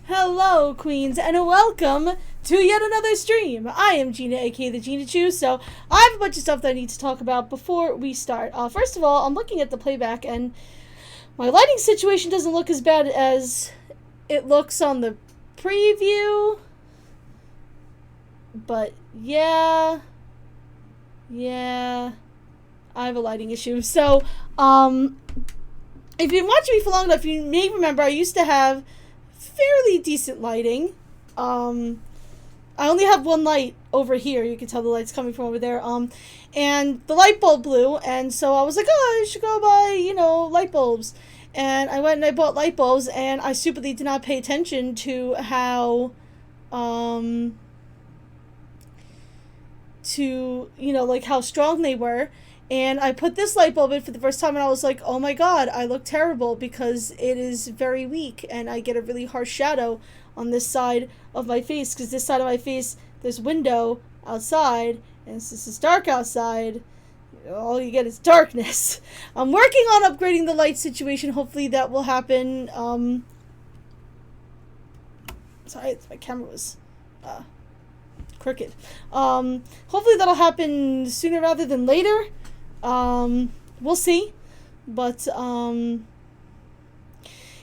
Hello, queens, and welcome to yet another stream. I am Gina, aka the Gina Chu, so I have a bunch of stuff that I need to talk about before we start. First of all, I'm looking at the playback, and my lighting situation doesn't look as bad as it looks on the preview. But, yeah, I have a lighting issue. So, if you've been watching me for long enough, you may remember I used to have fairly decent lighting. I only have one light over here. You can tell the light's coming from over there. And the light bulb blew, and so I was like, oh, I should go buy, light bulbs. And I went and I bought light bulbs, and I stupidly did not pay attention to how, how strong they were. And I put this light bulb in for the first time, and I was like, oh my god, I look terrible because it is very weak, and I get a really harsh shadow on this side of my face, because this side of my face, there's window outside, and since it's dark outside, all you get is darkness. I'm working on upgrading the light situation. Hopefully that will happen. Sorry, my camera was crooked. Hopefully that'll happen sooner rather than later. We'll see, but,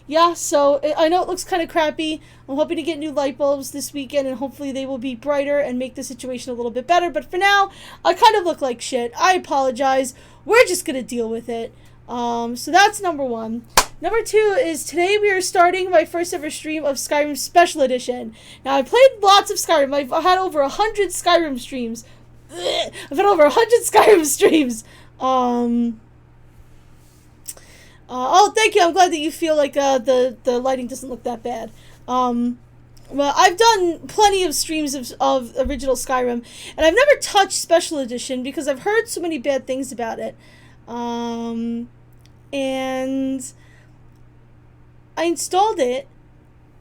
yeah, so I know it looks kind of crappy. I'm hoping to get new light bulbs this weekend, and hopefully they will be brighter and make the situation a little bit better, but for now, I kind of look like shit. I apologize. We're just gonna deal with it. So that's number one. Number two is today we are starting my first ever stream of Skyrim Special Edition. Now, I played lots of Skyrim. I've had over 100 Skyrim streams. I've had over 100 Skyrim streams. Oh, thank you. I'm glad that you feel like the lighting doesn't look that bad. Well, I've done plenty of streams of original Skyrim, and I've never touched Special Edition because I've heard so many bad things about it. And I installed it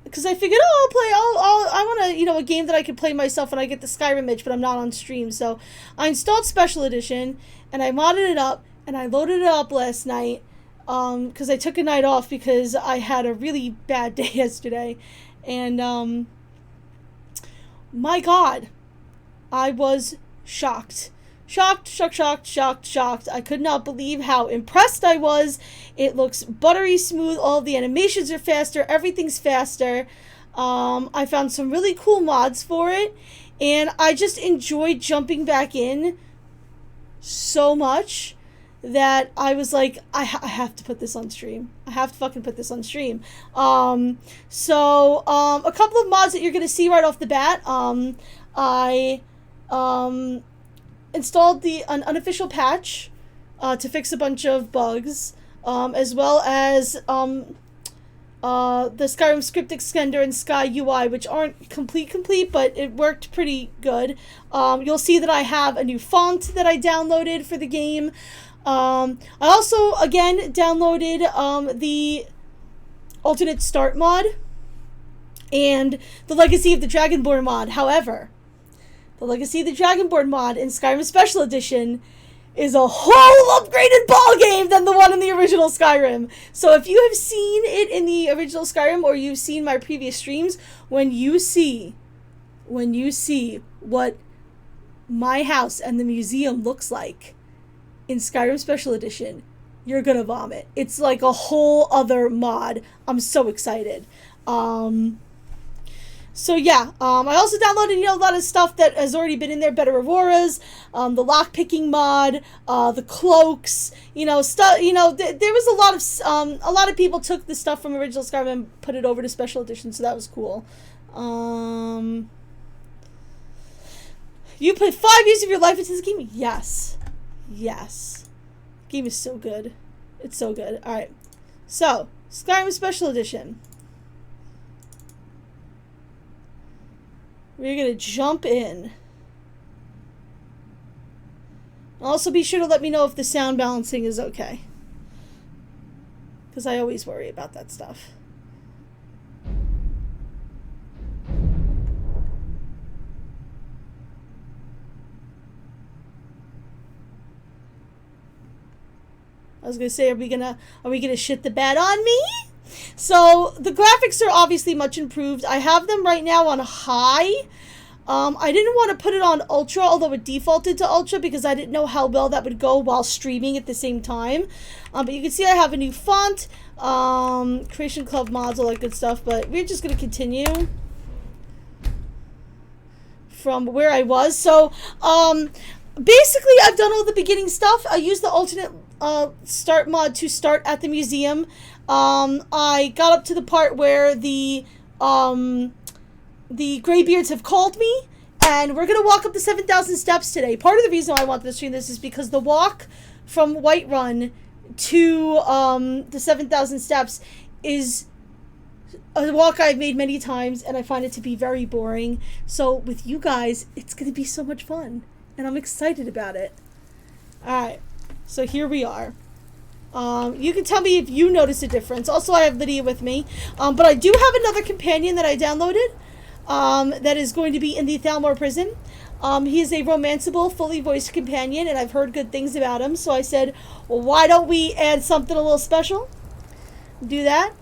because I figured, I want a game that I can play myself when I get the Skyrim itch, but I'm not on stream. So I installed Special Edition, and I modded it up, and I loaded it up last night, because I took a night off because I had a really bad day yesterday. And, my god, I was shocked. Shocked. I could not believe how impressed I was. It looks buttery smooth. All the animations are faster. Everything's faster. I found some really cool mods for it, and I just enjoyed jumping back in so much that I was like, I have to put this on stream. I have to fucking put this on stream. So a couple of mods that you're going to see right off the bat. I installed an unofficial patch to fix a bunch of bugs, as well as the Skyrim script extender and Sky UI, which aren't complete, but it worked pretty good. You'll see that I have a new font that I downloaded for the game. I also, again, downloaded the alternate start mod and the Legacy of the Dragonborn mod. However, the Legacy of the Dragonborn mod in Skyrim Special Edition is a whole upgraded ball game than the one in the original Skyrim. So if you have seen it in the original Skyrim, or you've seen my previous streams, when you see what my house and the museum looks like in Skyrim Special Edition, you're gonna vomit. It's like a whole other mod. I'm so excited. So yeah, I also downloaded, a lot of stuff that has already been in there, better auroras, the lockpicking mod, the cloaks, stuff, there was a lot of people took the stuff from original Skyrim and put it over to Special Edition, so that was cool. You put 5 years of your life into this game? Yes. The game is so good. It's so good. Alright. So, Skyrim Special Edition. We're gonna jump in. Also, be sure to let me know if the sound balancing is okay, because I always worry about that stuff. I was gonna say, are we gonna shit the bed on me? So the graphics are obviously much improved. I have them right now on high. I didn't want to put it on ultra, although it defaulted to ultra because I didn't know how well that would go while streaming at the same time. But you can see I have a new font, Creation Club mods, all that good stuff. But we're just going to continue from where I was. So, basically, I've done all the beginning stuff. I used the alternate start mod to start at the museum. I got up to the part where the Greybeards have called me, and we're going to walk up the 7,000 steps today. Part of the reason why I wanted to stream this is because the walk from Whiterun to the 7,000 steps is a walk I've made many times, and I find it to be very boring. So with you guys, it's going to be so much fun, and I'm excited about it. Alright, so here we are. You can tell me if you notice a difference. Also, I have Lydia with me, but I do have another companion that I downloaded. That is going to be in the Thalmor prison. He is a romanceable, fully voiced companion, and I've heard good things about him, so I said, well, why don't we add something a little special? Do that.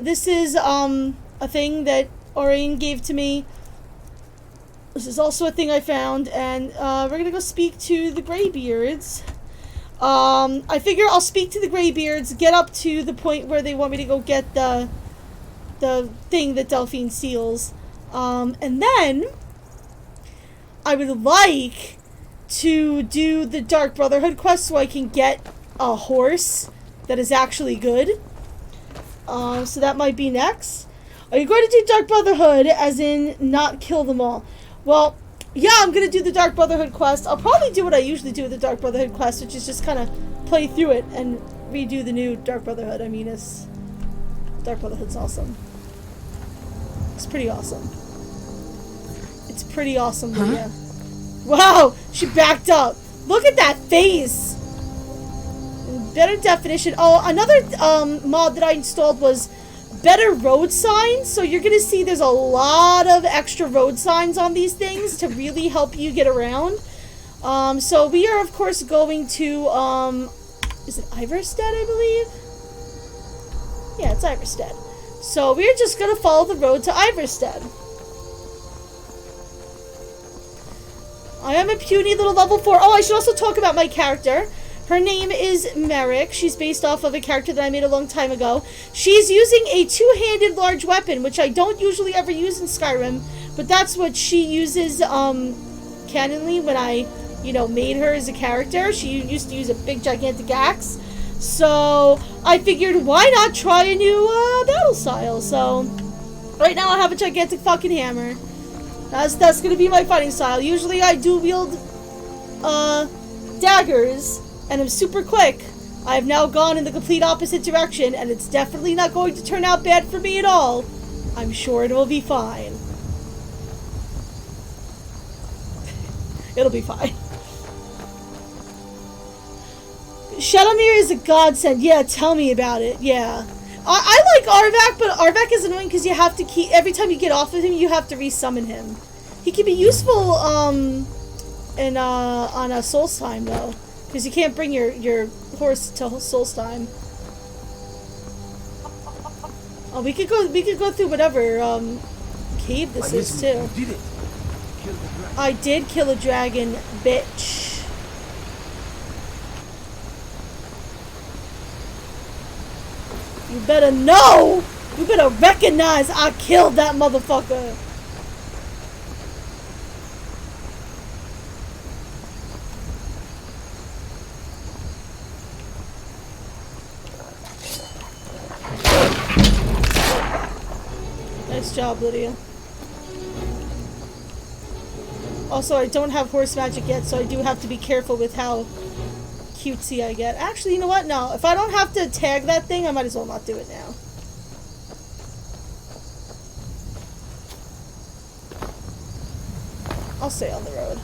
This is, a thing that Orion gave to me. This is also a thing I found, and, we're gonna go speak to the Greybeards. I figure I'll speak to the Greybeards, get up to the point where they want me to go get the thing that Delphine steals. And then I would like to do the Dark Brotherhood quest so I can get a horse that is actually good. So that might be next. Are you going to do Dark Brotherhood as in not kill them all? Well, yeah, I'm going to do the Dark Brotherhood quest. I'll probably do what I usually do with the Dark Brotherhood quest, which is just kind of play through it and redo the new Dark Brotherhood. I mean, Dark Brotherhood's awesome. It's pretty awesome. It's pretty awesome, Lydia. Wow, she backed up. Look at that face. Better definition. Oh, another mod that I installed was better road signs. So you're gonna see there's a lot of extra road signs on these things to really help you get around. So we are of course going to is it Iverstead, I believe? Yeah, it's Iverstead. So we're just gonna follow the road to Iverstead. I am a puny little level 4. Oh, I should also talk about my character. Her name is Merrick. She's based off of a character that I made a long time ago. She's using a two-handed large weapon, which I don't usually ever use in Skyrim, but that's what she uses, canonly when I, made her as a character. She used to use a big, gigantic axe. So, I figured, why not try a new, battle style? So, right now I have a gigantic fucking hammer. That's gonna be my fighting style. Usually I do wield, daggers, and I'm super quick. I have now gone in the complete opposite direction, and it's definitely not going to turn out bad for me at all. I'm sure it will be fine. It'll be fine. Shadowmere is a godsend. Yeah, tell me about it. Yeah. I like Arvak, but Arvak is annoying because you have to keep... Every time you get off of him, you have to resummon him. He can be useful, on a Solstheim, though. Because you can't bring your horse to Solstheim. Oh, we could go through whatever, cave this is, too. I did kill a dragon, bitch. You better know! You better recognize I killed that motherfucker! Nice job, Lydia. Also, I don't have horse magic yet, so I do have to be careful with how cutesy I get. Actually, you know what? No. If I don't have to tag that thing, I might as well not do it now. I'll stay on the road.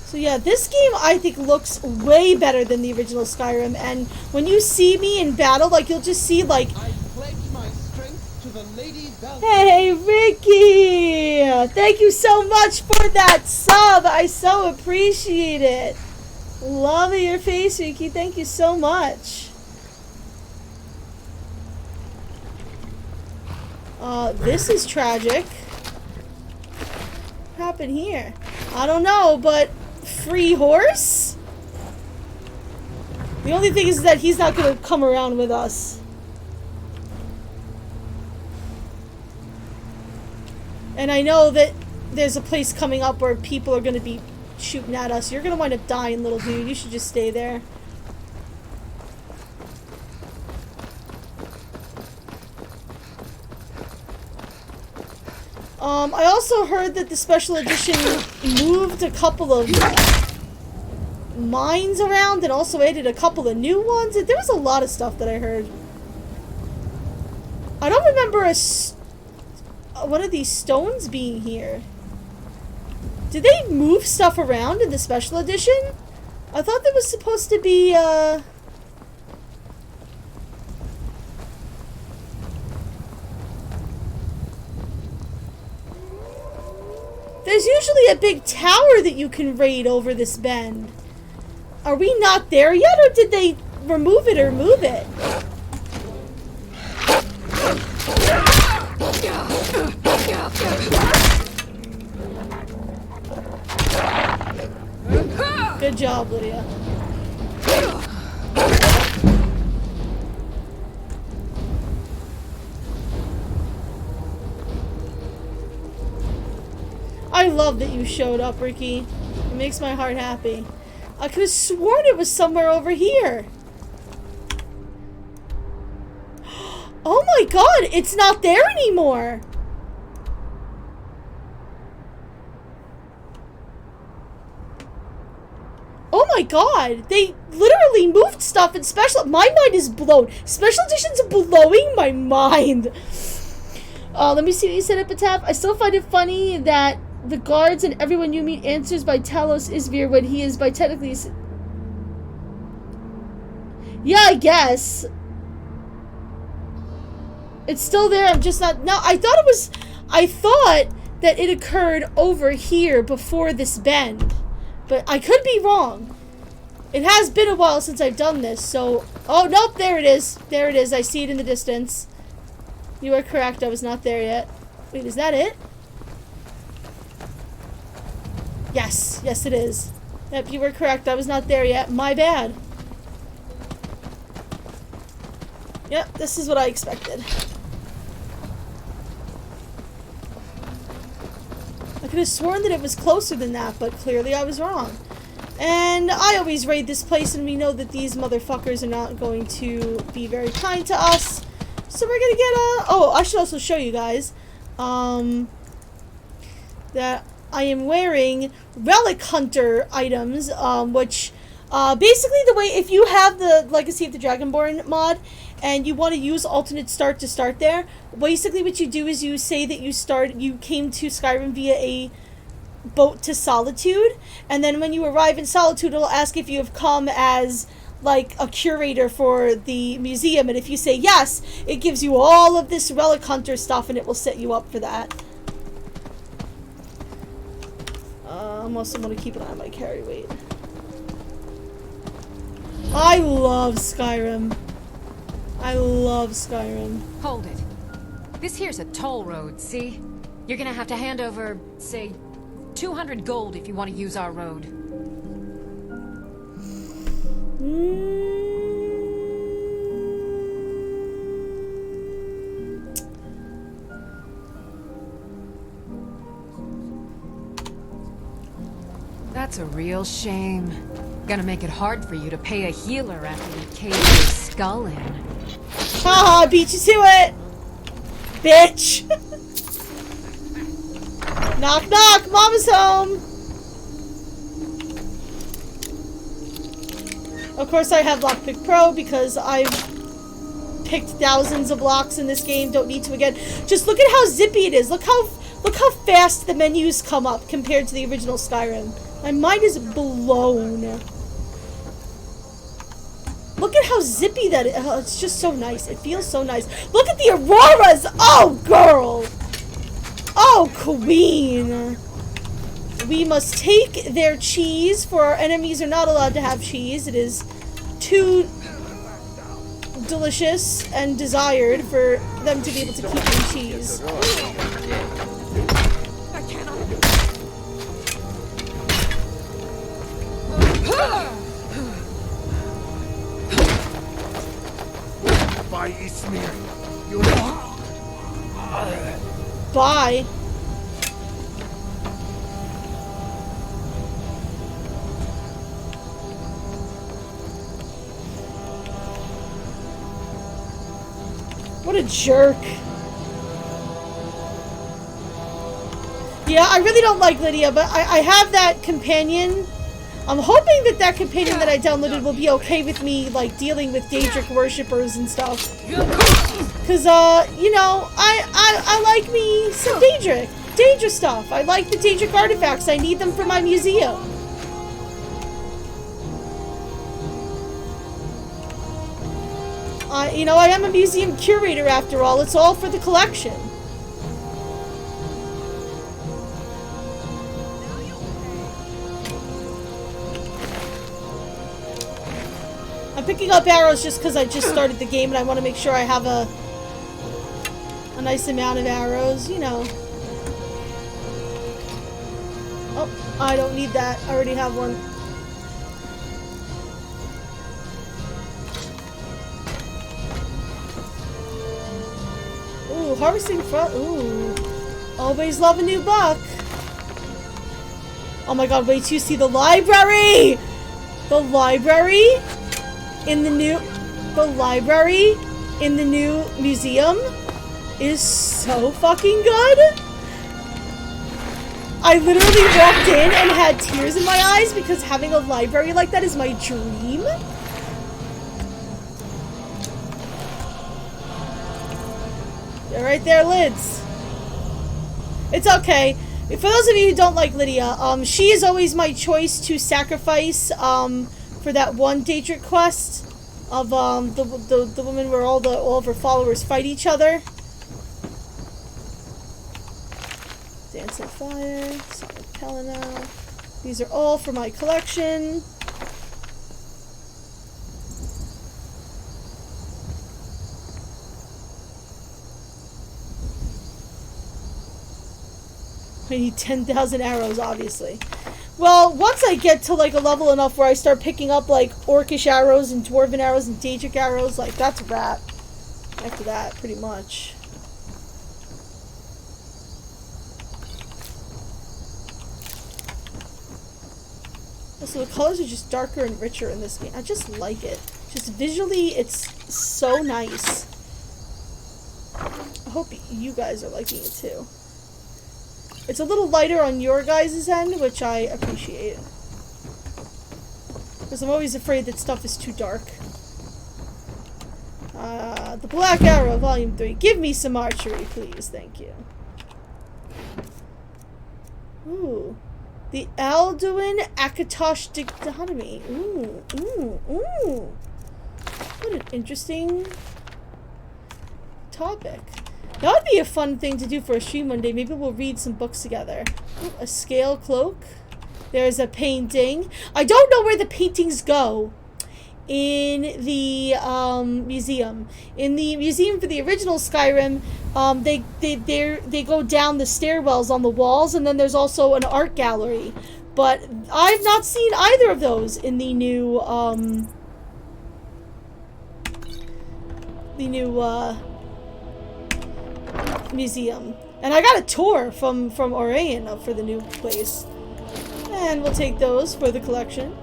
So yeah, this game I think looks way better than the original Skyrim, and when you see me in battle, like, you'll just see, like... I pledge my strength to the Lady Hey, Ricky! Thank you so much for that sub! I so appreciate it! Love your face, Ricky. Thank you so much. This is tragic. What happened here? I don't know, but free horse? The only thing is that he's not gonna come around with us. And I know that there's a place coming up where people are gonna be shooting at us. You're gonna wind up dying, little dude. You should just stay there. I also heard that the special edition moved a couple of mines around and also added a couple of new ones. There was a lot of stuff that I heard. I don't remember one of these stones being here. Did they move stuff around in the special edition? I thought there was supposed to be, There's usually a big tower that you can raid over this bend. Are we not there yet, or did they remove it or move it? Good job, Lydia. I love that you showed up, Ricky. It makes my heart happy. I could have sworn it was somewhere over here. Oh my god, it's not there anymore. Oh my god, they literally moved stuff in special. My mind is blown. Special edition's blowing my mind. Let me see what you said, Epitaph. I still find it funny that the guards and everyone you meet answers by Talos Isvir when he is by technically... Yeah, I guess. It's still there, I'm just not... No, I thought that it occurred over here before this bend. But I could be wrong. It has been a while since I've done this, so... Oh, nope, there it is. There it is, I see it in the distance. You are correct, I was not there yet. Wait, is that it? Yes, yes it is. Yep, you were correct. I was not there yet. My bad. Yep, this is what I expected. I could have sworn that it was closer than that, but clearly I was wrong. And I always raid this place, and we know that these motherfuckers are not going to be very kind to us. So we're gonna get a... Oh, I should also show you guys. That... I am wearing Relic Hunter items, which, basically the way, if you have the Legacy of the Dragonborn mod, and you want to use alternate start to start there, basically what you do is you say that you came to Skyrim via a boat to Solitude, and then when you arrive in Solitude, it'll ask if you have come as, like, a curator for the museum, and if you say yes, it gives you all of this Relic Hunter stuff, and it will set you up for that. I'm also going to keep an eye on my carry weight. I love Skyrim. I love Skyrim. Hold it. This here's a toll road, see? You're gonna have to hand over, say, 200 gold if you want to use our road. That's a real shame. Gonna make it hard for you to pay a healer after you caved your skull in. Haha, beat you to it! Bitch! Knock knock, Mama's home! Of course I have Lockpick Pro because I've picked thousands of blocks in this game, don't need to again. Just look at how zippy it is, look how fast the menus come up compared to the original Skyrim. My mind is blown. Look at how zippy that is. Oh, it's just so nice. It feels so nice. Look at the auroras! Oh, girl! Oh, queen! we must take their cheese, for our enemies are not allowed to have cheese. It is too delicious and desired for them to be able to keep their cheese. Bye. What a jerk. Yeah, I really don't like Lydia, but I have that companion. I'm hoping that that companion that I downloaded will be okay with me, like, dealing with Daedric worshippers and stuff. Because, you know, I like me some Daedric stuff. I like the Daedric artifacts. I need them for my museum. You know, I am a museum curator after all. It's all for the collection. I'm picking up arrows just because I just started the game and I want to make sure I have a nice amount of arrows, you know. Oh, I don't need that. I already have one. Ooh, harvesting front. Ooh. Always love a new buck. Oh my god, wait till you see the library! The library in the new museum is so fucking good. I literally walked in and had tears in my eyes because having a library like that is my dream. They're right there, lids. It's okay. For those of you who don't like Lydia, she is always my choice to sacrifice for that one Daedric quest of the woman where all of her followers fight each other. Dance of Fire, Song of Helena. These are all for my collection. I need 10,000 arrows, obviously. Well, once I get to, like, a level enough where I start picking up, like, orcish arrows and dwarven arrows and Daedric arrows, like, that's a wrap. After that, pretty much. So the colors are just darker and richer in this game. I just like it. Just visually, it's so nice. I hope you guys are liking it, too. It's a little lighter on your guys' end, which I appreciate. Because I'm always afraid that stuff is too dark. The Black Arrow, Volume 3. Give me some archery, please. Thank you. Ooh. The Alduin Akatosh Dichotomy. Ooh, ooh, ooh. What an interesting topic. That would be a fun thing to do for a stream one day. Maybe we'll read some books together. Ooh, a scale cloak. There's a painting. I don't know where the paintings go in the museum. In the museum for the original Skyrim, they go down the stairwells on the walls, and then there's also an art gallery. But I've not seen either of those in the new museum. And I got a tour from Orion for the new place. And we'll take those for the collection.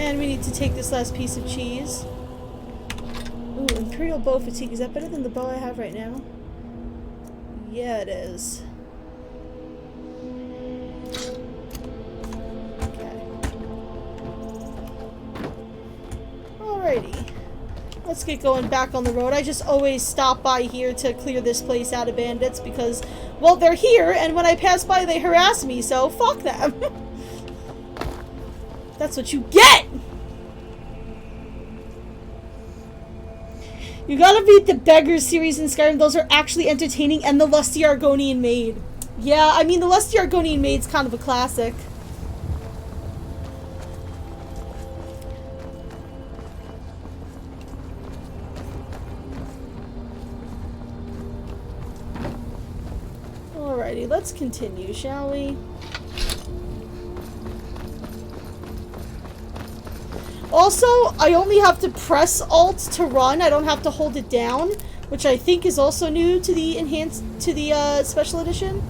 And we need to take this last piece of cheese. Ooh, Imperial Bow Fatigue. Is that better than the bow I have right now? Yeah, it is. Okay. Alrighty. Let's get going back on the road. I just always stop by here to clear this place out of bandits because, well, they're here, and when I pass by, they harass me, so fuck them. That's what you get! You gotta beat the Beggars series in Skyrim. Those are actually entertaining, and the Lusty Argonian Maid. Yeah, I mean, the Lusty Argonian Maid's kind of a classic. Alrighty, let's continue, shall we? Also, I only have to press Alt to run. I don't have to hold it down, which I think is also new to the special edition.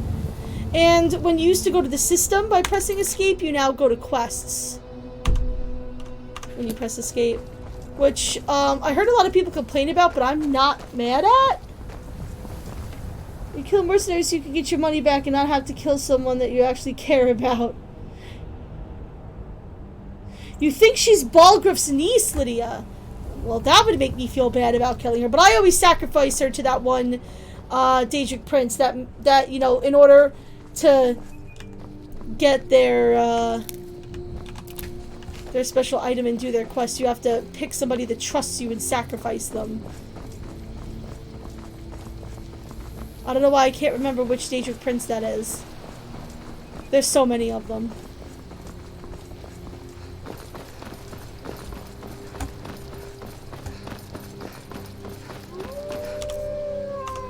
And when you used to go to the system by pressing escape, you now go to quests when you press escape, which I heard a lot of people complain about, but I'm not mad at. You kill mercenaries so you can get your money back and not have to kill someone that you actually care about. You think she's Balgriff's niece, Lydia? Well, that would make me feel bad about killing her, but I always sacrifice her to that one Daedric prince that you know, in order to get their special item and do their quest, you have to pick somebody that trusts you and sacrifice them. I don't know why I can't remember which Daedric prince that is. There's so many of them.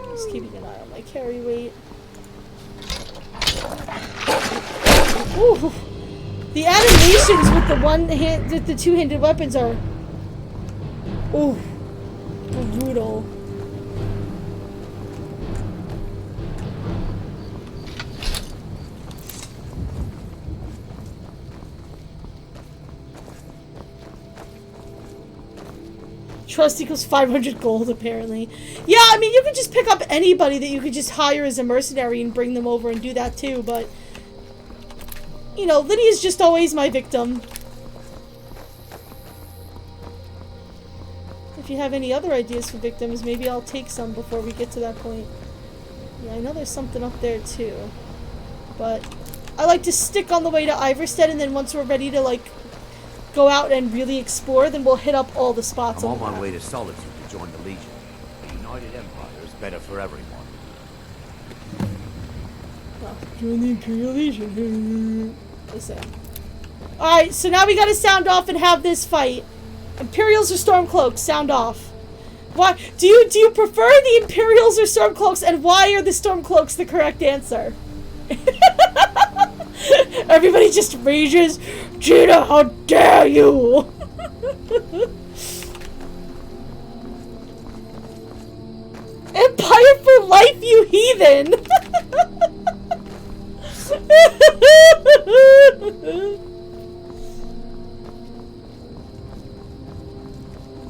Just keeping an eye on my carry weight. Ooh. The animations with the with the two-handed weapons are ooh, brutal. Trust equals 500 gold, apparently. Yeah, I mean, you could just pick up anybody that you could just hire as a mercenary and bring them over and do that too, but... You know, Lydia's just always my victim. If you have any other ideas for victims, maybe I'll take some before we get to that point. Yeah, I know there's something up there too. But I like to stick on the way to Iverstead, and then once we're ready to, like, go out and really explore, then we'll hit up all the spots. I'm on my way to Solitude to join the Legion. The United Empire is better for everyone. Well, join the Imperial Legion. Listen. Alright, so now we gotta sound off and have this fight. Imperials or Stormcloaks? Sound off. Why do you prefer the Imperials or Stormcloaks, and why are the Stormcloaks the correct answer? Everybody just rages, Gina, how dare you! Empire for life, you heathen!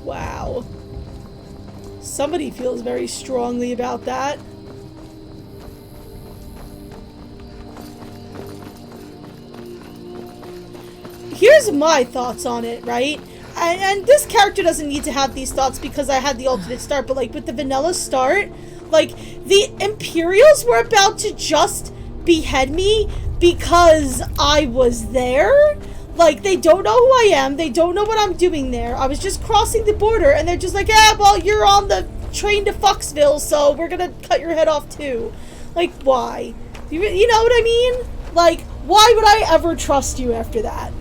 Wow. Somebody feels very strongly about that. Here's my thoughts on it, right? And this character doesn't need to have these thoughts because I had the alternate start, but like with the vanilla start, like the Imperials were about to just behead me because I was there. Like, they don't know who I am, they don't know what I'm doing there. I was just crossing the border and they're just like, yeah, well, you're on the train to Foxville, so we're gonna cut your head off too. Like, why? You know what I mean? Like, why would I ever trust you after that?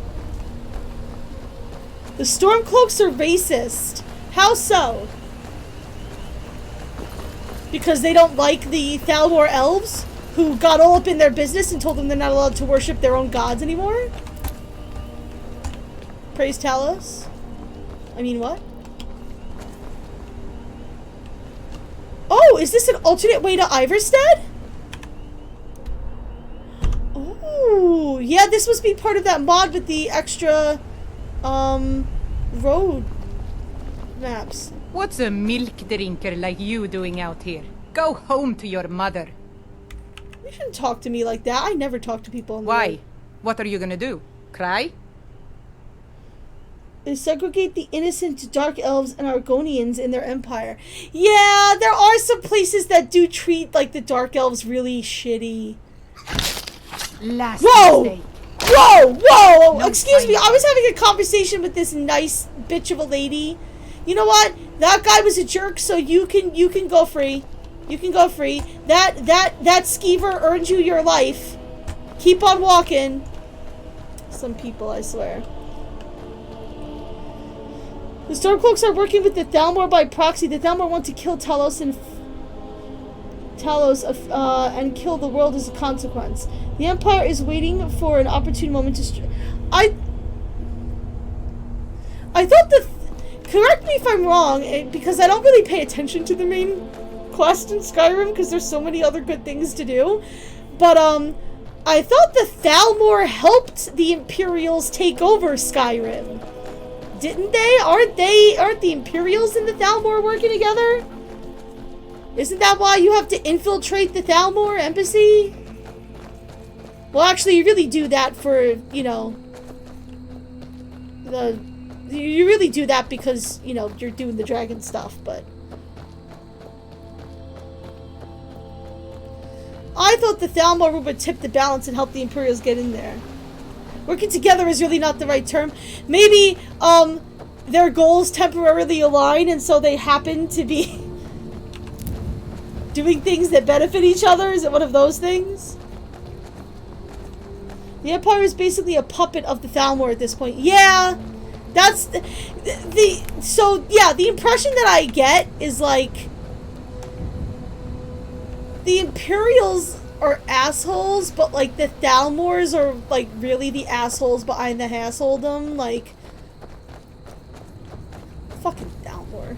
The Stormcloaks are racist. How so? Because they don't like the Thalmor elves who got all up in their business and told them they're not allowed to worship their own gods anymore? Praise Talos? I mean, what? Oh, is this an alternate way to Iverstead? Oh, yeah, this must be part of that mod with the extra, road maps. What's a milk drinker like you doing out here? Go home to your mother. You shouldn't talk to me like that. I never talk to people on the Why? road. What are you gonna do? Cry? They segregate the innocent dark elves and Argonians in their empire. Yeah, there are some places that do treat, like, the dark elves really shitty. Last Whoa! mistake. Whoa! Whoa! No Excuse me, fighting. I was having a conversation with this nice bitch of a lady. You know what? That guy was a jerk, so you can go free. You can go free. That skeever earned you your life. Keep on walking. Some people, I swear. The Stormcloaks are working with the Thalmor by proxy. The Thalmor want to kill Talos and kill the world as a consequence. The Empire is waiting for an opportune moment to. I thought correct me if I'm wrong, because I don't really pay attention to the main quest in Skyrim because there's so many other good things to do. But I thought the Thalmor helped the Imperials take over Skyrim. Didn't they? Aren't the Imperials and the Thalmor working together? Isn't that why you have to infiltrate the Thalmor embassy? Well, actually, you really do that for, you know, you really do that because, you know, you're doing the dragon stuff, but I thought the Thalmor would tip the balance and help the Imperials get in there. Working together is really not the right term. Maybe, their goals temporarily align and so they happen to be doing things that benefit each other? Is it one of those things? The Empire is basically a puppet of the Thalmor at this point. Yeah, that's so yeah, the impression that I get is like the Imperials are assholes, but like the Thalmors are like really the assholes behind the assholedom. Like fucking Thalmor.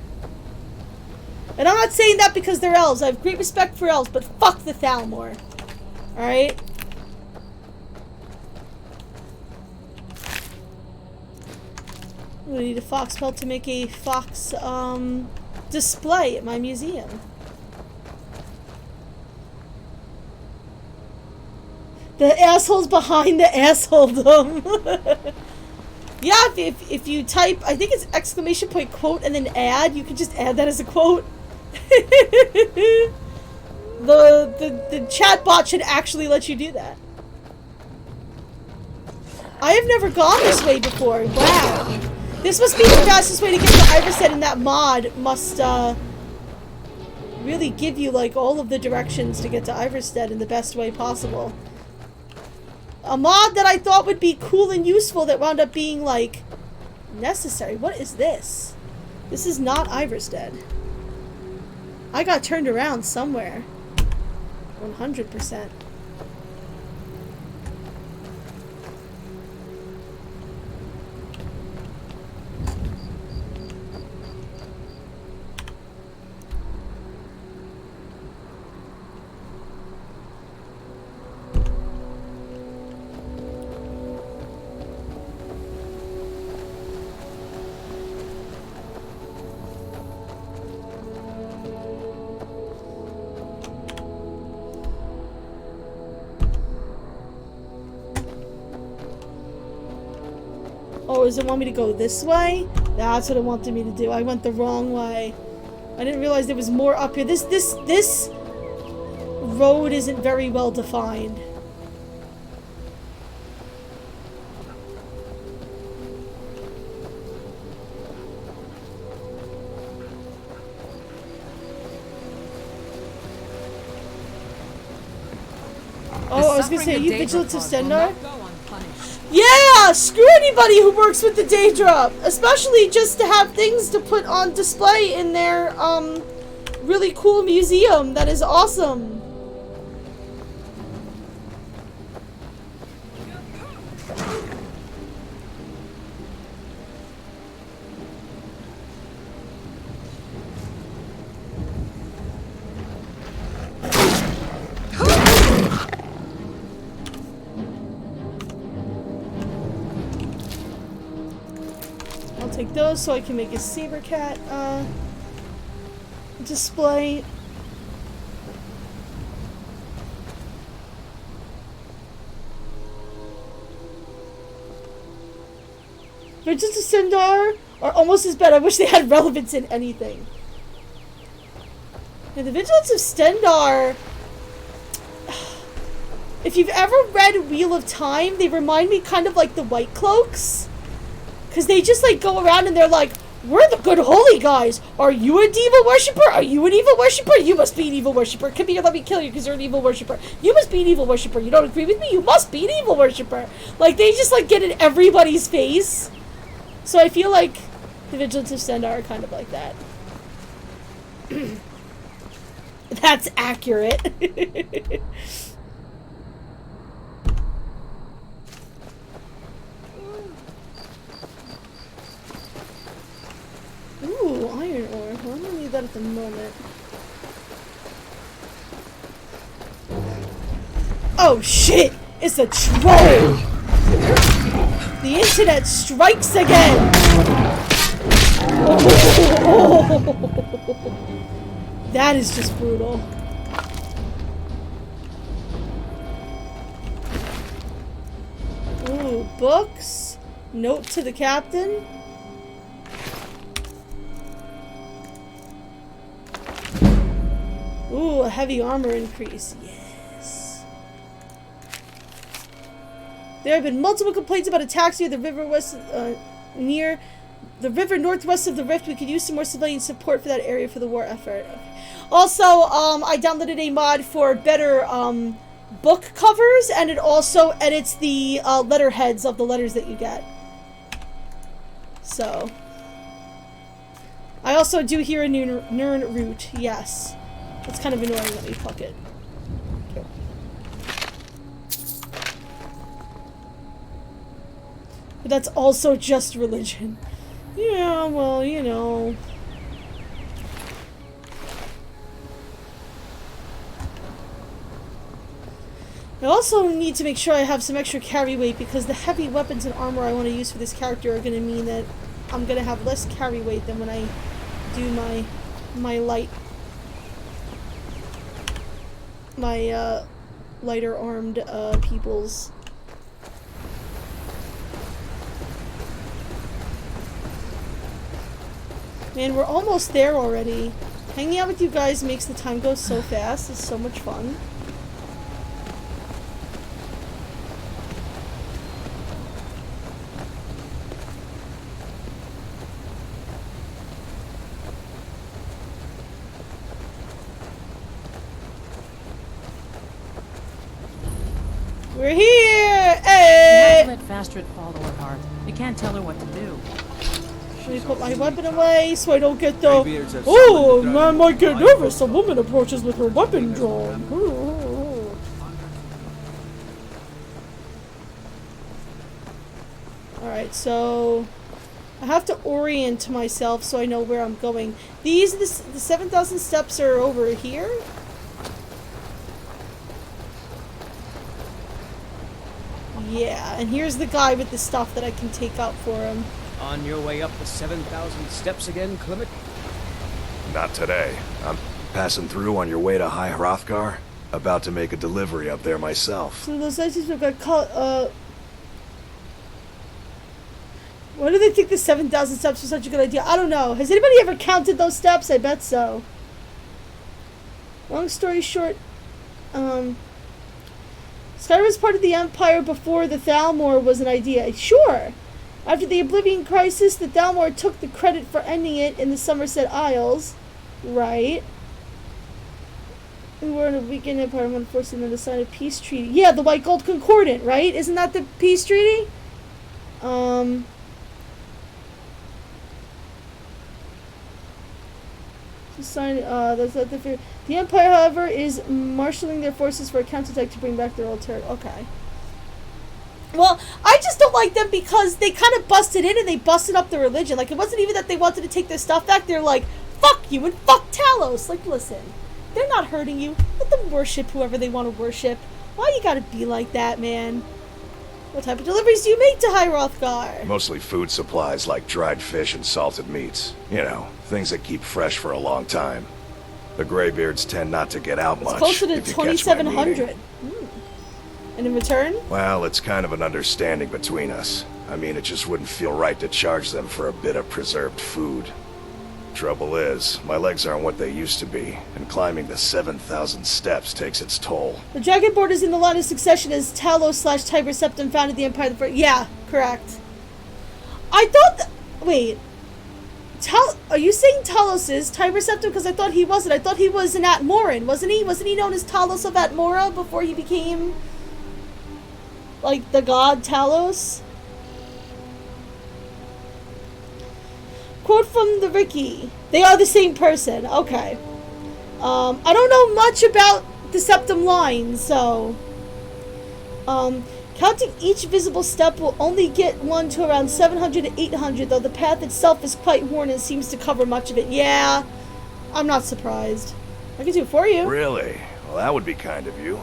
And I'm not saying that because they're elves. I have great respect for elves, but fuck the Thalmor. Alright? We need a fox pelt to make a fox, display at my museum. The assholes behind the assholedom. Yeah, if you type, I think it's exclamation point quote and then add, you can just add that as a quote. the chat bot should actually let you do that. I have never gone this way before. Wow. This must be the fastest way to get to Iverstead, and that mod must really give you like all of the directions to get to Iverstead in the best way possible. A mod that I thought would be cool and useful that wound up being like necessary. What is this? This is not Iverstead. I got turned around somewhere. 100%. Oh, does it want me to go this way? That's what it wanted me to do. I went the wrong way. I didn't realize there was more up here. This road isn't very well defined. Oh, I was gonna say, are you Vigilance of Stendar? Yeah! Screw anybody who works with the Daedra! Especially just to have things to put on display in their, really cool museum. That is awesome. Take those so I can make a saber cat display. Vigilance of Stendar are almost as bad. I wish they had relevance in anything. Yeah, the Vigilance of Stendar, if you've ever read Wheel of Time, they remind me kind of like the White Cloaks. Because they just, like, go around and they're like, We're the good holy guys. Are you a evil worshiper? Are you an evil worshiper? You must be an evil worshiper. Come here, let me kill you because you're an evil worshiper. You must be an evil worshiper. You don't agree with me? You must be an evil worshiper. Like, they just, like, get in everybody's face. So I feel like the Vigilance of Sendar are kind of like that. That's accurate. Ooh, iron ore. Well, I'm gonna need that at the moment. Oh shit! It's a troll! The internet strikes again! Oh. That is just brutal. Ooh, books. Note to the captain. Ooh, a heavy armor increase. Yes. There have been multiple complaints about attacks near the river near the river northwest of the rift. We could use some more civilian support for that area for the war effort. Also, I downloaded a mod for better book covers, and it also edits the letterheads of the letters that you get. So, I also do hear a Nern root. Yes. It's kind of annoying. Let me fuck it. But that's also just religion. Yeah, well, you know. I also need to make sure I have some extra carry weight because the heavy weapons and armor I want to use for this character are going to mean that I'm going to have less carry weight than when I do my lighter armed peoples. Man, we're almost there already. Hanging out with you guys makes the time go so fast. It's so much fun. We're here! Hey! Let Fastrit follow her heart. You can't tell her what to do. Let me put my weapon away so I don't get the... Oh, man might get nervous. A woman approaches with her weapon drawn. Alright, so... I have to orient myself so I know where I'm going. The 7,000 steps are over here? Yeah, and here's the guy with the stuff that I can take out for him. On your way up the 7,000 steps again, Clement? Not today. I'm passing through on your way to High Hrothgar. About to make a delivery up there myself. So those guys just got caught, why do they think the 7,000 steps was such a good idea? I don't know. Has anybody ever counted those steps? I bet so. Long story short, Skyrim was part of the Empire before the Thalmor was an idea. Sure! After the Oblivion Crisis, the Thalmor took the credit for ending it in the Somerset Isles. Right. We were in a weekend empire when forcing them to sign a peace treaty. Yeah, the White Gold Concordant, right? Isn't that the peace treaty? The Empire, however, is marshalling their forces for a counterattack to bring back their old territory. Okay. Well, I just don't like them because they kind of busted in and they busted up the religion. Like, it wasn't even that they wanted to take their stuff back. They're like, fuck you and fuck Talos. Like, listen, they're not hurting you. Let them worship whoever they want to worship. Why you gotta be like that, man? What type of deliveries do you make to High Hrothgar? Mostly food supplies like dried fish and salted meats. You know, things that keep fresh for a long time. The Greybeards tend not to get out much. It's closer to if you catch my 2,700. meaning. And in return? Well, it's kind of an understanding between us. I mean, it just wouldn't feel right to charge them for a bit of preserved food. Trouble is, my legs aren't what they used to be, and climbing the 7,000 steps takes its toll. The Dragonborn is in the line of succession as Talos/Tiber Septim founded the Empire. Yeah, correct. I thought wait. Are you saying Talos is Time Receptor? Because I thought he wasn't. I thought he was an Atmoran, wasn't he? Wasn't he known as Talos of Atmora before he became, like, the god Talos? Quote from the Ricky. They are the same person. Okay. I don't know much about the Septum Line, so... counting each visible step will only get one to around 700 to 800, though the path itself is quite worn and seems to cover much of it. Yeah, I'm not surprised. I can do it for you. Really? Well, that would be kind of you.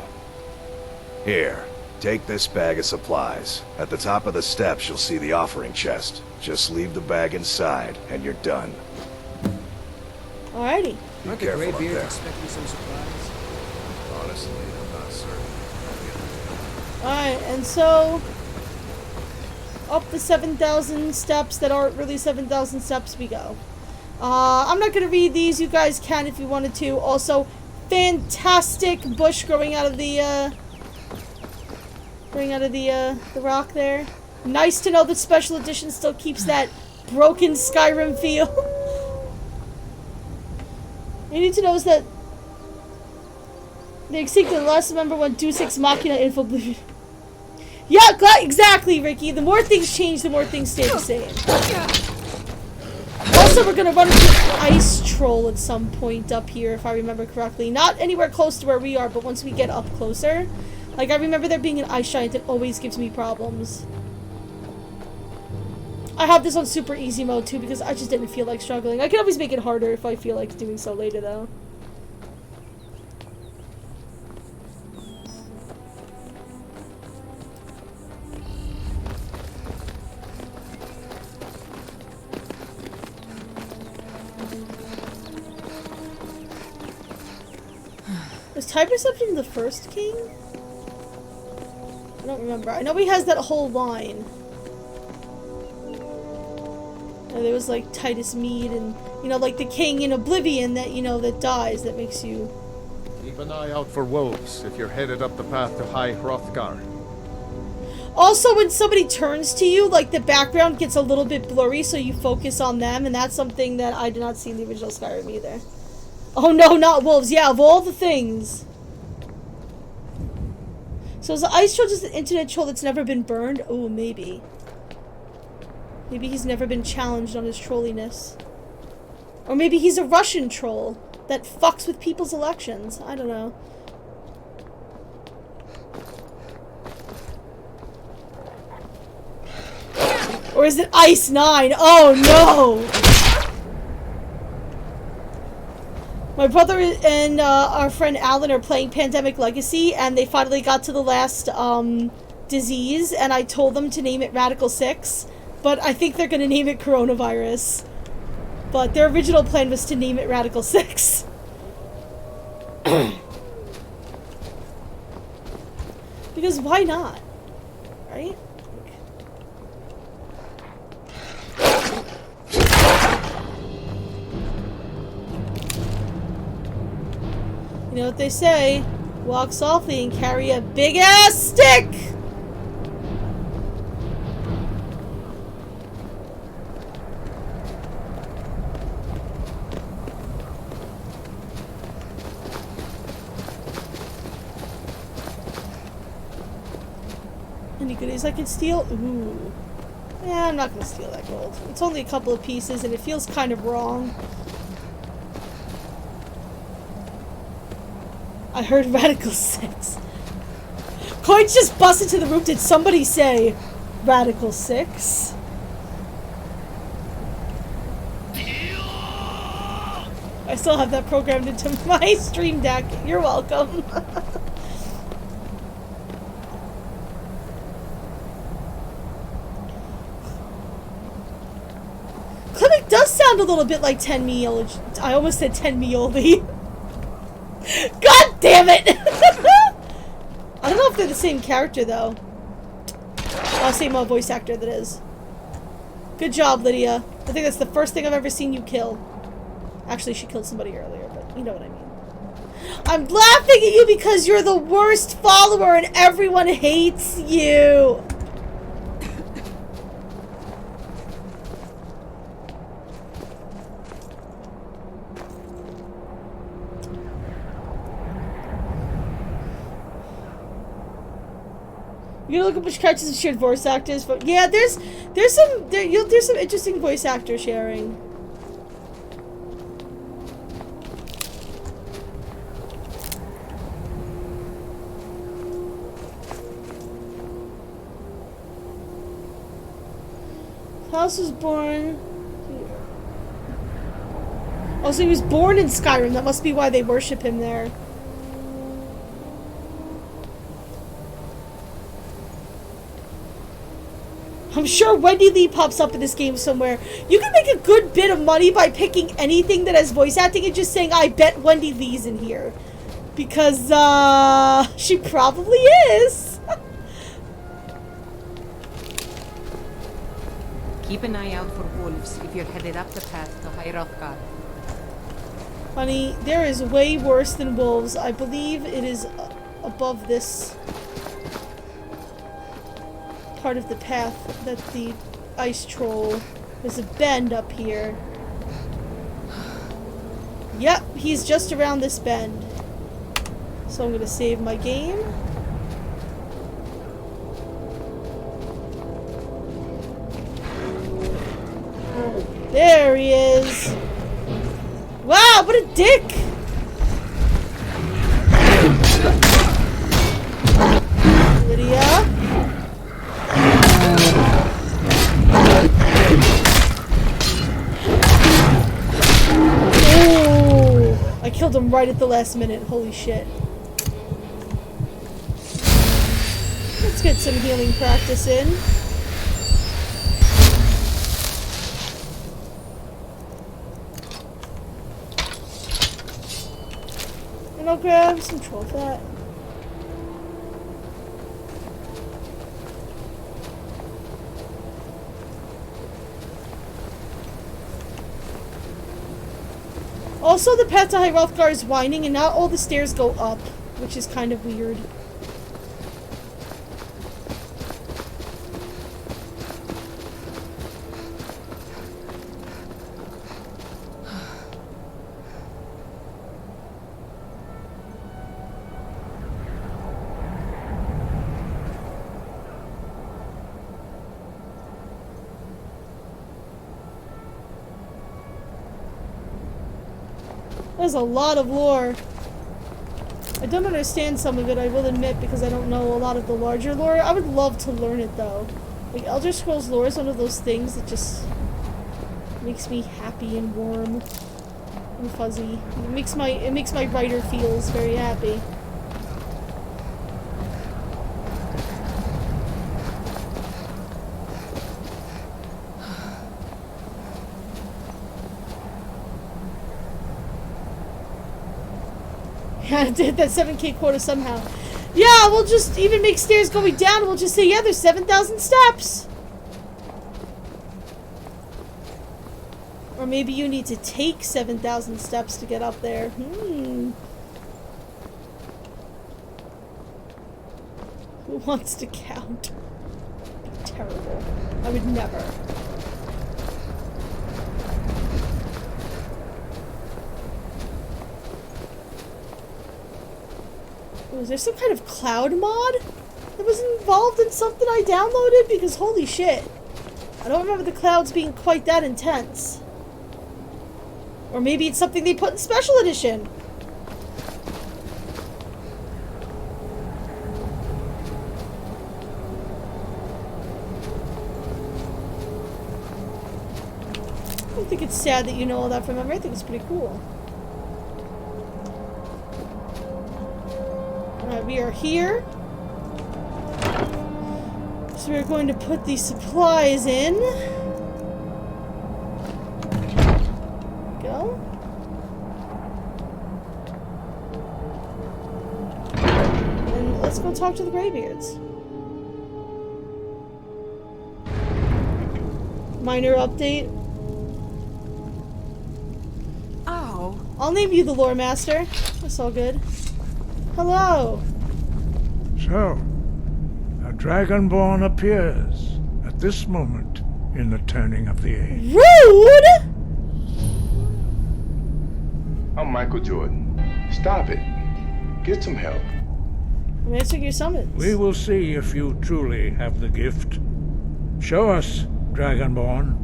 Here, take this bag of supplies. At the top of the steps, you'll see the offering chest. Just leave the bag inside, and you're done. Alrighty. Be Aren't the careful up Greybeards there. expecting some surprise? Honestly, I'm not certain. Alright, and so... up the 7,000 steps that aren't really 7,000 steps we go. I'm not going to read these. You guys can if you wanted to. Also, fantastic bush growing out of the rock there. Nice to know that Special Edition still keeps that broken Skyrim feel. You need to know is that the Extinct last member when Deus Ex Machina info. Yeah, exactly, Ricky. The more things change, the more things stay the same. Also, we're gonna run into an ice troll at some point up here, if I remember correctly. Not anywhere close to where we are, but once we get up closer. Like, I remember there being an ice giant that always gives me problems. I have this on super easy mode, too, because I just didn't feel like struggling. I can always make it harder if I feel like doing so later, though. Was Time Perception the first king? I don't remember. I know he has that whole line. And there was like Titus Mead and, you know, like the king in Oblivion that, you know, that dies, that makes you... Keep an eye out for wolves if you're headed up the path to High Hrothgar. Also, when somebody turns to you, like, the background gets a little bit blurry, so you focus on them, and that's something that I did not see in the original Skyrim either. Oh no, not wolves. Yeah, of all the things. So is the ice troll just an internet troll that's never been burned? Oh, maybe. Maybe he's never been challenged on his trolliness. Or maybe he's a Russian troll that fucks with people's elections. I don't know. Or is it Ice 9? Oh no! My brother and our friend Alan are playing Pandemic Legacy, and they finally got to the last disease, and I told them to name it Radical 6, but I think they're going to name it Coronavirus. But their original plan was to name it Radical 6. Because why not? Right? You know what they say? Walk softly and carry a big-ass stick! Any goodies I can steal? Ooh. Yeah, I'm not gonna steal that gold. It's only a couple of pieces and it feels kind of wrong. I heard Radical 6. Coins just busted to the roof. Did somebody say Radical 6? I still have that programmed into my stream deck. You're welcome. Klimek does sound a little bit like 10 Meal. I almost said 10 Meoli. God damn it! I don't know if they're the same character, though. Oh, same voice actor, that is. Good job, Lydia. I think that's the first thing I've ever seen you kill. Actually, she killed somebody earlier, but you know what I mean. I'm laughing at you because you're the worst follower and everyone hates you! You gotta look up which characters and shared voice actors. But yeah, there's some interesting voice actor sharing. Klaus was born. Oh, so he was born in Skyrim. That must be why they worship him there. I'm sure Wendy Lee pops up in this game somewhere. You can make a good bit of money by picking anything that has voice acting and just saying, I bet Wendy Lee's in here. Because, she probably is. Keep an eye out for wolves if you're headed up the path to High Hrothgar. Honey, there is way worse than wolves. I believe it is above this part of the path that the ice troll. There's a bend up here. Yep, he's just around this bend. So I'm gonna save my game. There he is. Wow, what a dick! Lydia. Oh, I killed him right at the last minute. Holy shit. Let's get some healing practice in. And I'll grab some troll fat. Also, the path to High Hrothgar is winding, and not all the stairs go up, which is kind of weird. There's a lot of lore. I don't understand some of it, I will admit, because I don't know a lot of the larger lore. I would love to learn it, though. Like, Elder Scrolls lore is one of those things that just makes me happy and warm and fuzzy. It makes my writer feels very happy. I did that 7K quota somehow. Yeah, we'll just even make stairs going down. We'll just say, yeah, there's 7,000 steps. Or maybe you need to take 7,000 steps to get up there. Who wants to count? Terrible. I would never. Was there some kind of cloud mod that was involved in something I downloaded? Because holy shit. I don't remember the clouds being quite that intense. Or maybe it's something they put in Special Edition. I don't think it's sad that you know all that from memory. I think it's pretty cool. Alright, we are here. So we're going to put these supplies in. Go. And let's go talk to the Greybeards. Minor update. Oh. I'll name you the Lore Master. That's all good. Hello. So, a Dragonborn appears at this moment in the turning of the age. Rude! I'm Michael Jordan. Stop it. Get some help. I'm answering your summons. We will see if you truly have the gift. Show us, Dragonborn.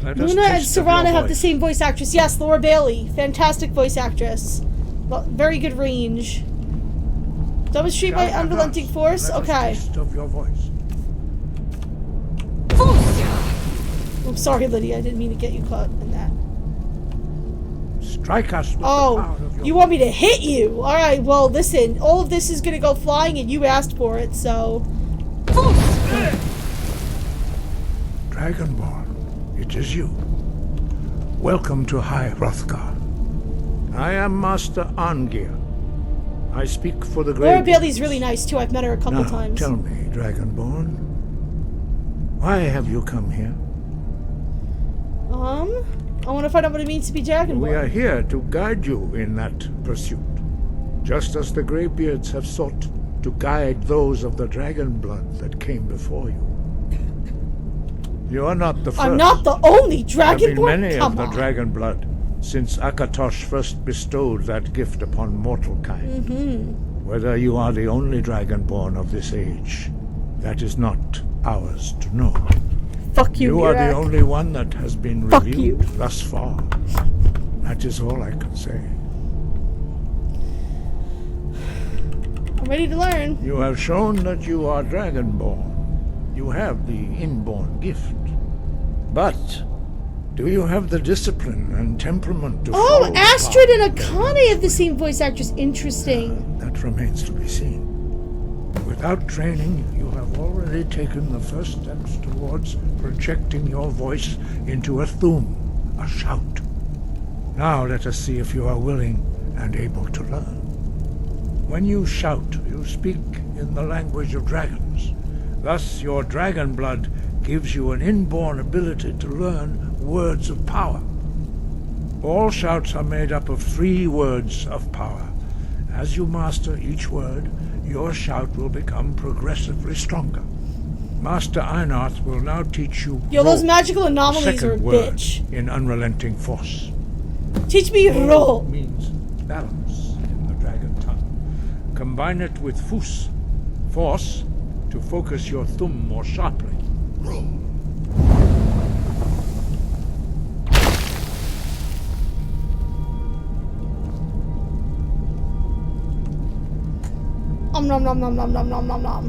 Let us Luna and taste of your Serana have the voice. same voice actress. Yes, Laura Bailey. Fantastic voice actress. Very good range. Demonstrate my Shout at unrelenting us. force? Let us Okay. taste of your voice. I'm sorry, Lydia. I didn't mean to get you caught in that. Strike us with the power Oh, of your you want me to hit you? Alright, well, listen. All of this is gonna go flying and you asked for it, so... Dragonborn, it is you. Welcome to High Hrothgar. I am Master Angir. I speak for the Laura Grey Bailey's really nice, too. I've met her a couple Now, times. tell me, Dragonborn, why have you come here? I want to find out what it means to be Dragonborn. We are here to guide you in that pursuit, just as the Greybeards have sought to guide those of the dragon blood that came before you. You are not the first. I'm not the only There have been Dragonborn? many Come of the on. dragon blood since Akatosh first bestowed that gift upon mortal kind. Whether you are the only Dragonborn of this age, that is not ours to know. Fuck you, You are the Mirak. only one that has been Fuck revealed you. thus far. That is all I can say. I'm ready to learn. You have shown that you are Dragonborn. You have the inborn gift. But do you have the discipline and temperament to Oh, follow the Astrid path? and Akane have the same voice actress. Interesting. That remains to be seen. Without training, you have already taken the first steps towards projecting your voice into a thum, a shout. Now let us see if you are willing and able to learn. When you shout, you speak in the language of dragons. Thus, your dragon blood gives you an inborn ability to learn words of power. All shouts are made up of 3 words of power. As you master each word, your shout will become progressively stronger. Master Einarth will now teach you Yo, those roll, magical the anomalies are a second word bitch. in unrelenting force. Teach me roll. Means balance in the dragon tongue. Combine it with fus, force, to focus your thumb more sharply. Roll. Nom nom nom nom nom nom nom nom nom.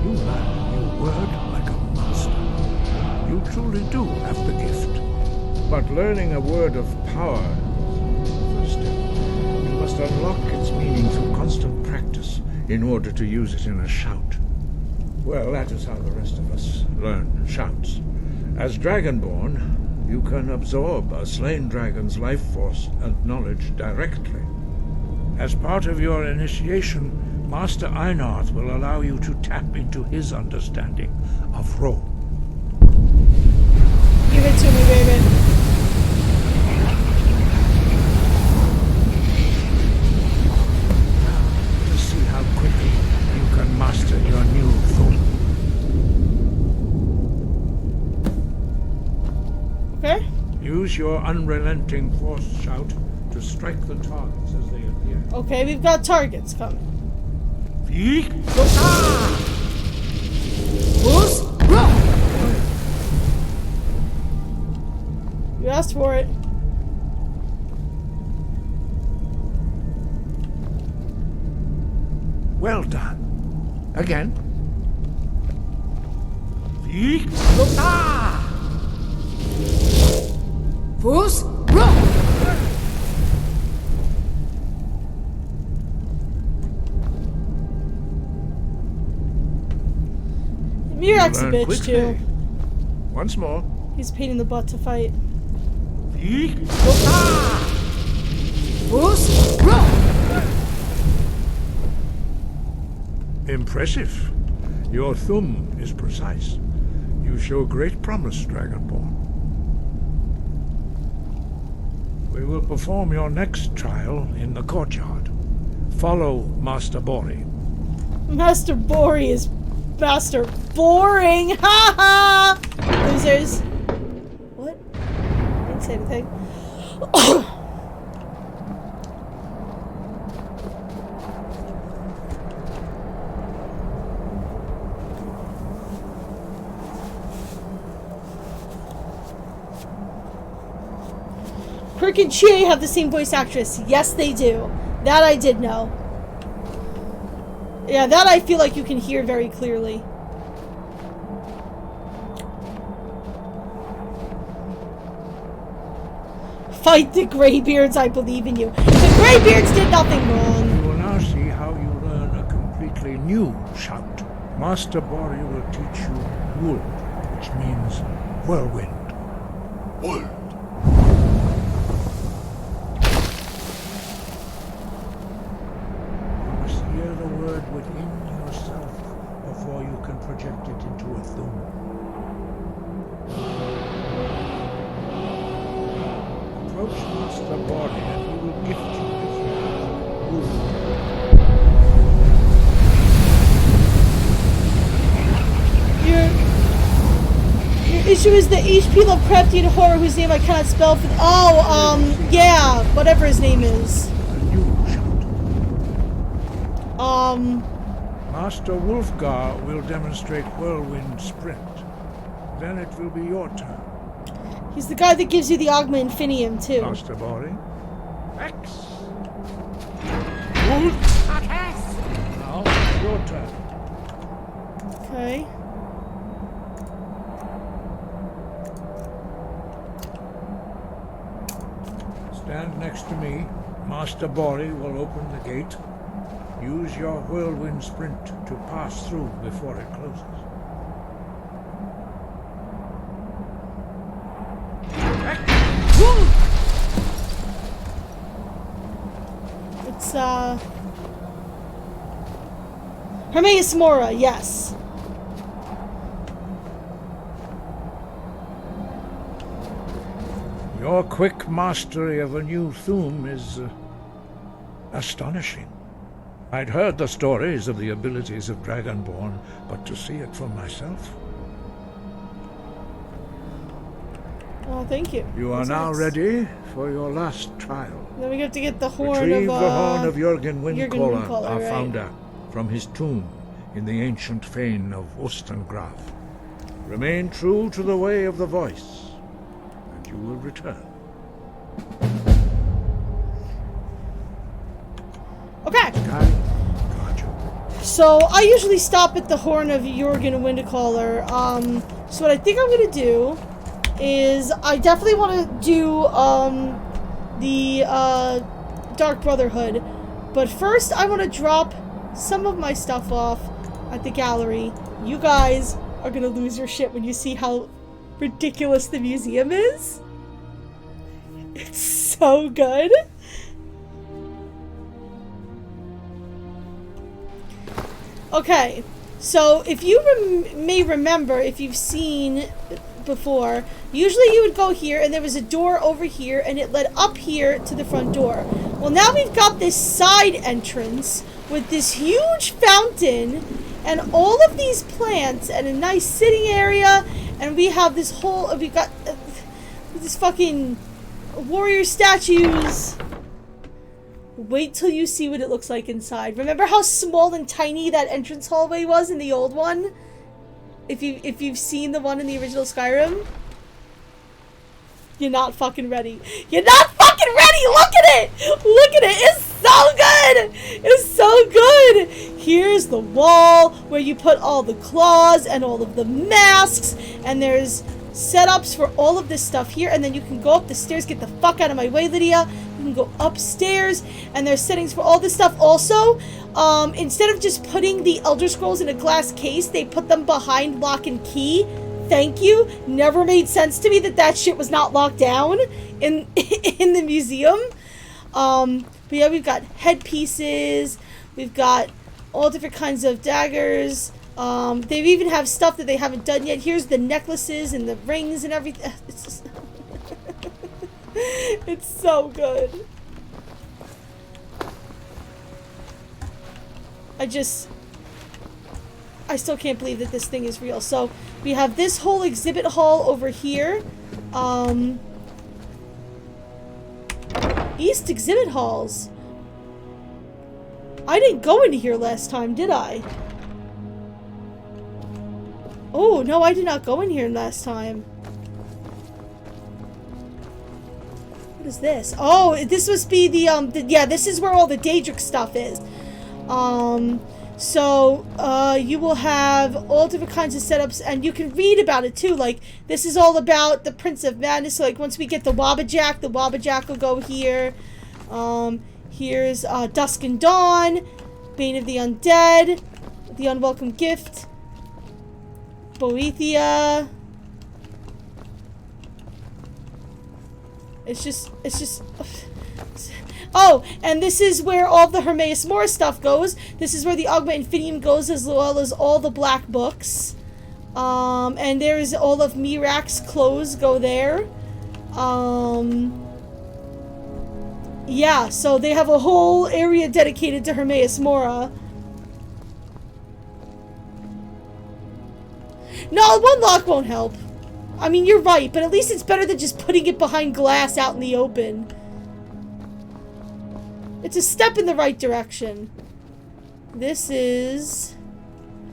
You learn a new word like a master. You truly do have the gift. But learning a word of power is the first step. You must unlock its meaning through constant practice in order to use it in a shout. Well, that is how the rest of us learn shouts. As Dragonborn, you can absorb a slain dragon's life force and knowledge directly. As part of your initiation, Master Einarth will allow you to tap into his understanding of Ro. Give it to me, baby. To see how quickly you can master your new thum. Okay. Use your unrelenting force shout to strike the targets as they appear. Okay, we've got targets coming. Yeek! You asked for it. Well done. Again. Yeek! Fus, Mirak's a Learn bitch, quickly. too. Once more. He's a pain in the butt to fight. Yeek! Fus, Impressive. Your thumb is precise. You show great promise, Dragonborn. We will perform your next trial in the courtyard. Follow Master Bori. Master Bori is Master Boring. Ha ha! Losers. What? I didn't say anything. Kirk and Chie have the same voice actress. Yes, they do. That I did know. Yeah, that I feel like you can hear very clearly. Fight the Greybeards, I believe in you. The Greybeards did nothing wrong. You will now see how you learn a completely new shout. Master Bori will teach you Wold, which means whirlwind. Wold. You must hear the word within yourself before you can project it into a thum. Approach Master Bori and he will gift you with Wold. Your issue is the HP Lovecraftian horror whose name I cannot spell for. Yeah, whatever his name is. A new shout. Master Wolfgar will demonstrate whirlwind sprint. Then it will be your turn. He's the guy that gives you the Ogma Infinium, too. Master Bori. X. Now, your turn. Okay. Stand next to me. Master Bori will open the gate. Use your whirlwind sprint to pass through before it closes. It's, Hermaeus Mora, yes. Your quick mastery of a new thum is astonishing. I'd heard the stories of the abilities of Dragonborn, but to see it for myself. Oh, thank you. You are That's now nice. ready for your last trial. Then we have to get the horn Retrieve of, the horn of Jürgen Jürgen Windcaller, Windcaller, our right. founder, from his tomb in the ancient fane of Ostengraf. Remain true to the way of the voice, and you will return. Okay. Sky, gotcha. So I usually stop at the horn of Jürgen Windcaller. So what I think I'm gonna do is I definitely want to do the Dark Brotherhood, but first I want to drop some of my stuff off at the gallery. You guys are gonna lose your shit when you see how ridiculous the museum is. It's so good. Okay, so if you may remember, if you've seen before, usually you would go here and there was a door over here and it led up here to the front door. Well, now we've got this side entrance with this huge fountain and all of these plants and a nice sitting area, and we have this whole, we got this fucking warrior statues. Wait till you see what it looks like inside. Remember how small and tiny that entrance hallway was in the old one? If you've seen the one in the original Skyrim, you're not fucking ready. You're not fucking ready. Look at it. Look at it. It's so good. It's so good. Here's the wall where you put all the claws and all of the masks, and there's setups for all of this stuff here, and then you can go up the stairs. Get the fuck out of my way, Lydia. You can go upstairs, and there's settings for all this stuff. Also, instead of just putting the Elder Scrolls in a glass case, they put them behind lock and key. Thank you. Never made sense to me that shit was not locked down in the museum. But yeah, we've got headpieces. We've got all different kinds of daggers. They even have stuff that they haven't done yet. Here's the necklaces and the rings and everything. It's just it's so good. I still can't believe that this thing is real. So we have this whole exhibit hall over here. East exhibit halls. I didn't go into here last time, did I? Oh, no, I did not go in here last time. What is this? Oh, this must be yeah, this is where all the Daedric stuff is. So, you will have all different kinds of setups, and you can read about it too. Like, this is all about the Prince of Madness. So, like, once we get the Wabbajack will go here. Here's, Dusk and Dawn, Bane of the Undead, the Unwelcome Gift, Boethia. It's just... Oh, and this is where all the Hermaeus Mora stuff goes. This is where the Ogma Infinium goes, as well as all the black books. And there's all of Mirak's clothes go there. Yeah, so they have a whole area dedicated to Hermaeus Mora. No, one lock won't help. I mean, you're right, but at least it's better than just putting it behind glass out in the open. It's a step in the right direction. This is...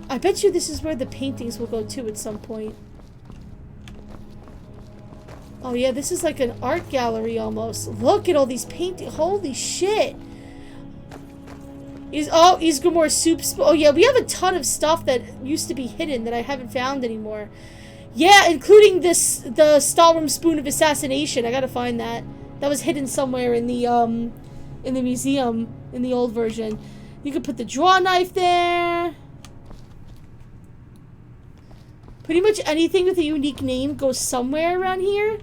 I bet you this is where the paintings will go to at some point. Oh yeah, this is like an art gallery almost. Look at all these paintings. Holy shit. Ysgramor Soup Oh yeah, we have a ton of stuff that used to be hidden that I haven't found anymore. Yeah, including the Stalrim Spoon of Assassination. I gotta find that. That was hidden somewhere in the museum, in the old version. You could put the draw knife there. Pretty much anything with a unique name goes somewhere around here.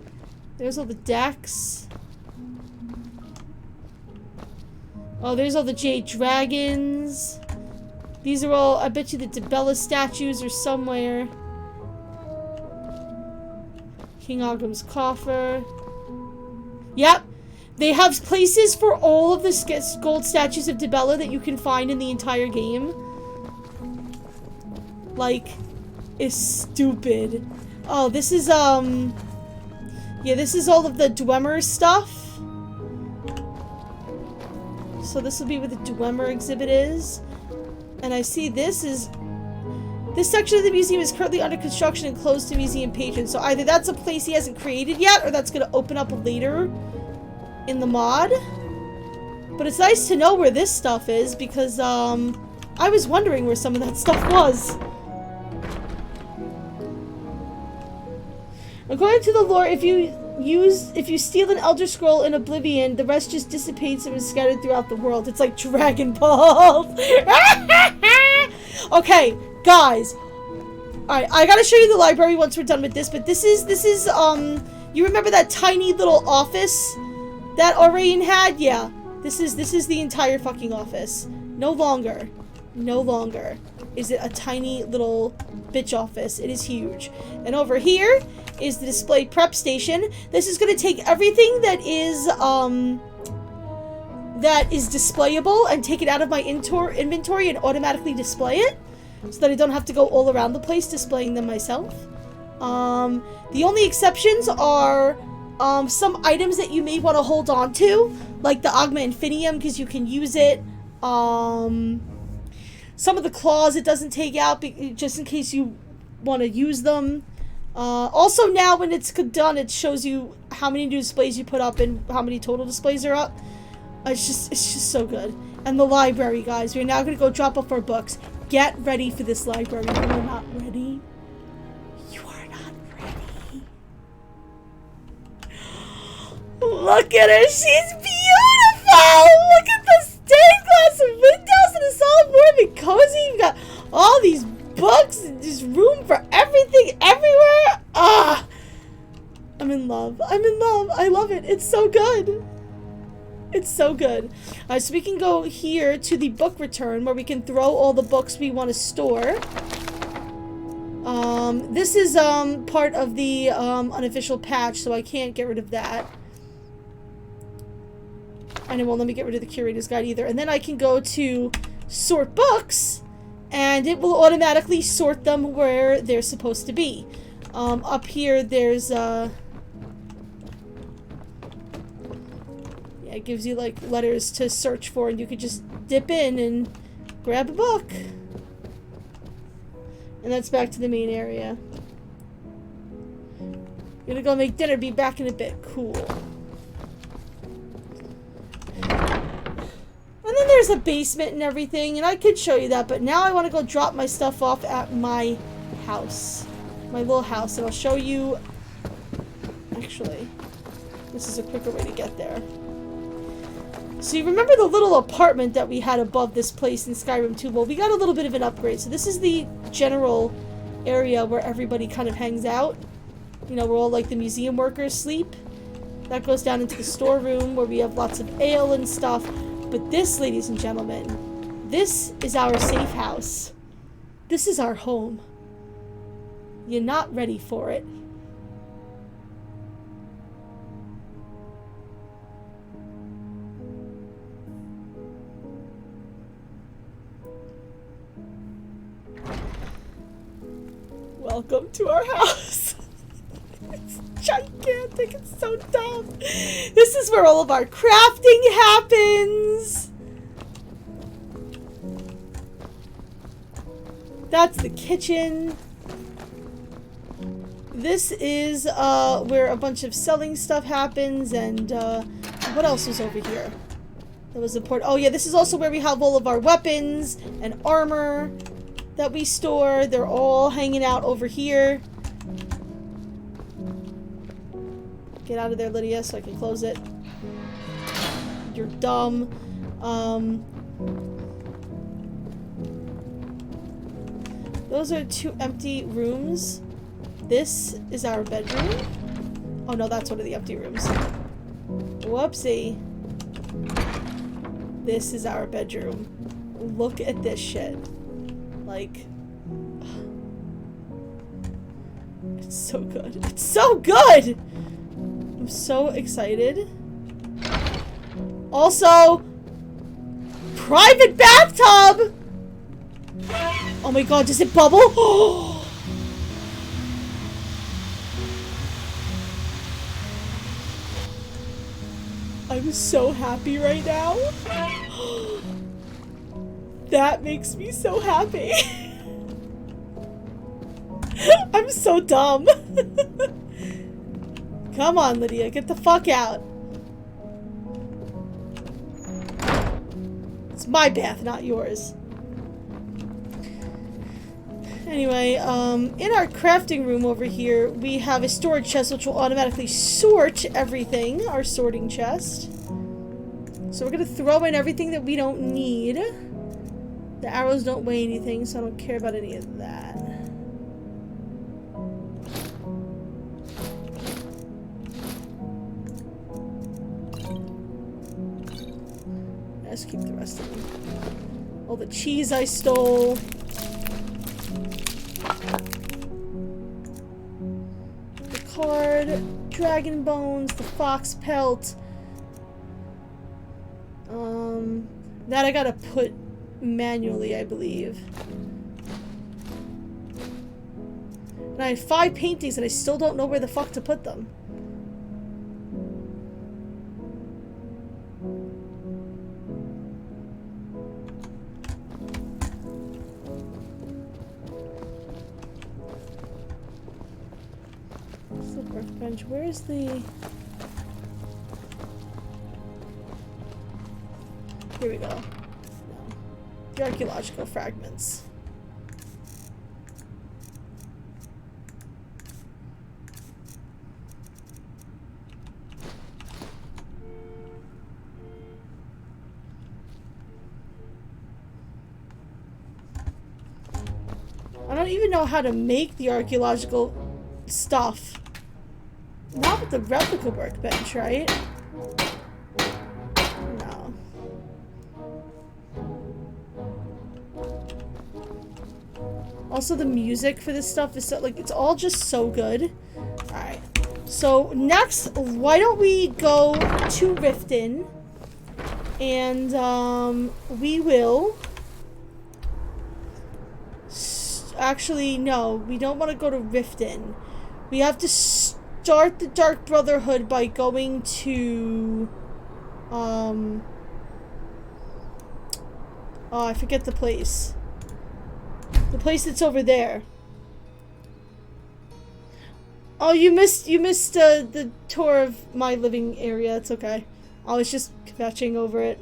There's all the decks. Oh, there's all the Jade Dragons. These are all, I bet you the Dibella statues are somewhere. King Ogrim's coffer. Yep. They have places for all of the gold statues of Dibella that you can find in the entire game. Like, it's stupid. Oh, this is, yeah, this is all of the Dwemer stuff. So this will be where the Dwemer exhibit is. And I see this section of the museum is currently under construction and closed to museum patrons. So either that's a place he hasn't created yet, or that's going to open up later in the mod. But it's nice to know where this stuff is, because I was wondering where some of that stuff was. According to the lore, if you steal an Elder Scroll in Oblivion, the rest just dissipates and is scattered throughout the world. It's like Dragon Balls. Okay, guys. Alright, I gotta show you the library once we're done with this, but this is, you remember that tiny little office that Aurelian had? Yeah. This is the entire fucking office. No longer is it a tiny little bitch office. It is huge. And over here is the display prep station. This is going to take everything that is displayable and take it out of my inventory and automatically display it, so that I don't have to go all around the place displaying them myself. The only exceptions are some items that you may want to hold on to, like the Ogma Infinium, because you can use it. Some of the claws it doesn't take out, just in case you want to use them. Also now when it's done, it shows you how many new displays you put up and how many total displays are up. It's just so good. And the library, guys. We're now going to go drop off our books. Get ready for this library. You are not ready. You are not ready. Look at her. She's beautiful. Look at the stained glass windows, and it's all warm and cozy. You've got all these books and just room for everything everywhere. Ah, I'm in love. I'm in love. I love it. It's so good. It's so good. So we can go here to the book return, where we can throw all the books we want to store. This is part of the unofficial patch, so I can't get rid of that. And it won't let me get rid of the curator's guide either. And then I can go to sort books, and it will automatically sort them where they're supposed to be. Up here there's yeah, it gives you like letters to search for, and you could just dip in and grab a book. And that's back to the main area. Gonna go make dinner, be back in a bit. Cool. there's a basement and everything, and I could show you that, but now I want to go drop my stuff off at my house. My little house, and I'll show you... Actually, this is a quicker way to get there. So you remember the little apartment that we had above this place in Skyrim 2? Well, we got a little bit of an upgrade. So this is the general area where everybody kind of hangs out. You know, where all like the museum workers sleep. That goes down into the storeroom where we have lots of ale and stuff. But this, ladies and gentlemen, this is our safe house. This is our home. You're not ready for it. Welcome to our house. It's gigantic. It's so dumb. This is where all of our crafting happens. That's the kitchen. This is where a bunch of selling stuff happens, and what else was over here? That was important. Oh yeah, this is also where we have all of our weapons and armor that we store. They're all hanging out over here. Get out of there, Lydia, so I can close it. You're dumb. Those are 2 empty rooms. This is our bedroom. Oh no, that's one of the empty rooms. Whoopsie. This is our bedroom. Look at this shit. Like, it's so good. It's so good! I'm so excited. Also, private bathtub! Oh my god, does it bubble? I'm so happy right now. That makes me so happy. I'm so dumb. Come on, Lydia, get the fuck out. It's my bath, not yours. Anyway, in our crafting room over here, we have a storage chest which will automatically sort everything, our sorting chest. So we're gonna throw in everything that we don't need. The arrows don't weigh anything, so I don't care about any of that. Let's keep the rest of them. All the cheese I stole. The card, dragon bones, the fox pelt. That I gotta put manually, I believe. And I have 5 paintings and I still don't know where the fuck to put them. Where's the workbench? Where's the... Here we go. No. The archaeological fragments. I don't even know how to make the archaeological stuff. Not with the replica workbench, right? No. Also, the music for this stuff is so, like, it's all just so good. Alright. So, next, why don't we go to Riften? And, we will... Actually, no. We don't want to go to Riften. We have to start the Dark Brotherhood by going to... Oh, I forget the place. The place that's over there. Oh, you missed the tour of my living area. It's okay. I was just fetching over it.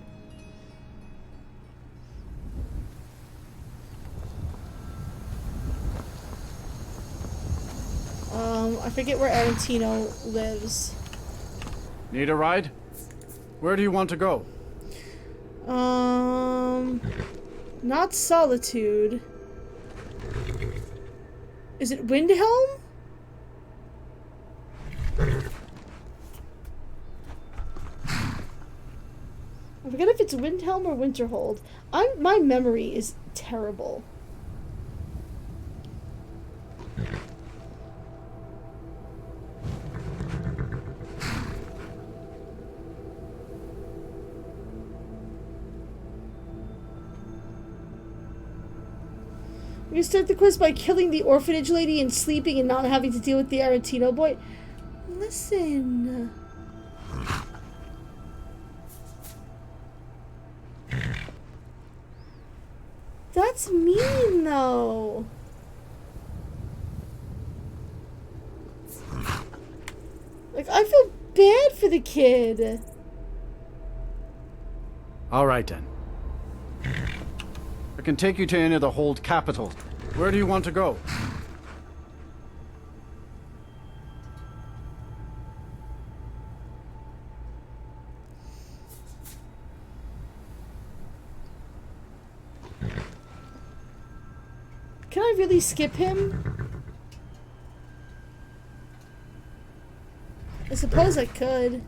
I forget where Arantino lives. Need a ride? Where do you want to go? Not Solitude. Is it Windhelm? I forget if it's Windhelm or Winterhold. My memory is terrible. You start the quest by killing the orphanage lady and sleeping and not having to deal with the Arantino boy. Listen. That's mean, though. Like, I feel bad for the kid. Alright then. I can take you to any of the hold capital. Where do you want to go? Can I really skip him? I suppose I could.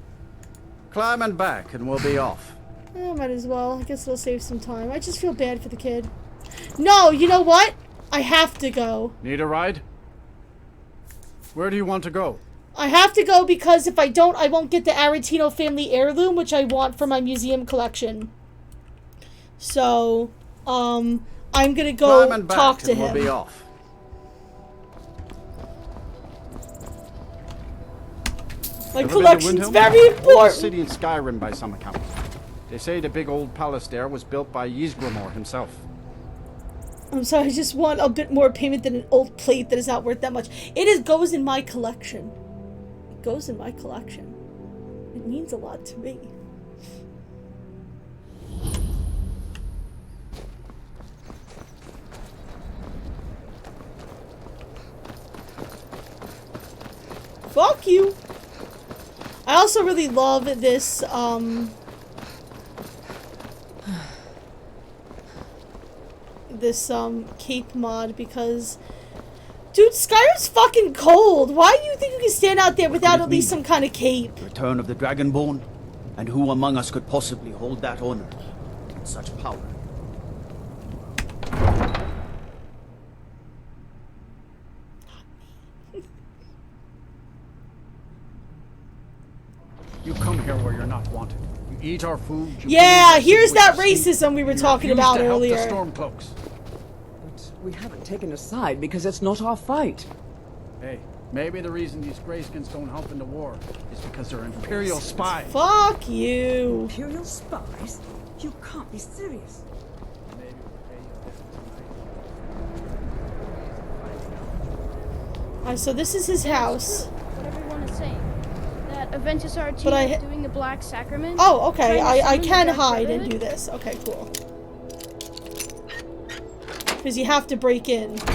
Climb and back and we'll be off. Oh, might as well. I guess it'll save some time. I just feel bad for the kid. No, you know what? I have to go. Need a ride? Where do you want to go? I have to go because if I don't, I won't get the Arantino family heirloom, which I want for my museum collection. So, I'm gonna go Climb and back talk to and him. we'll be off. My Ever been to collection's Windhelm? very Oldest important. city in Skyrim by some account. They say the big old palace there was built by Ysgramor himself. I'm sorry, I just want a bit more payment than an old plate that is not worth that much. Goes in my collection. It goes in my collection. It means a lot to me. Fuck you! I also really love this, cape mod because, dude, Skyrim's fucking cold. Why do you think you can stand out there without at least some kind of cape? The return of the Dragonborn? And who among us could possibly hold that honor and such power? You come here where you're not wanted. You eat our food. Yeah, here's that racism we were talking about earlier. The Stormcloaks. But we haven't taken a side because it's not our fight. Hey, maybe the reason these Greyskins don't help in the war is because they're Imperial spies. Fuck you. Imperial spies? You can't be serious. Alright, so this is his house. What everyone is saying. That Aventus RT But I is doing the Black Sacrament. Oh, okay. trying to I summon can the Dark hide and Brotherhood. do this. Okay, cool. Because you have to break in. Die,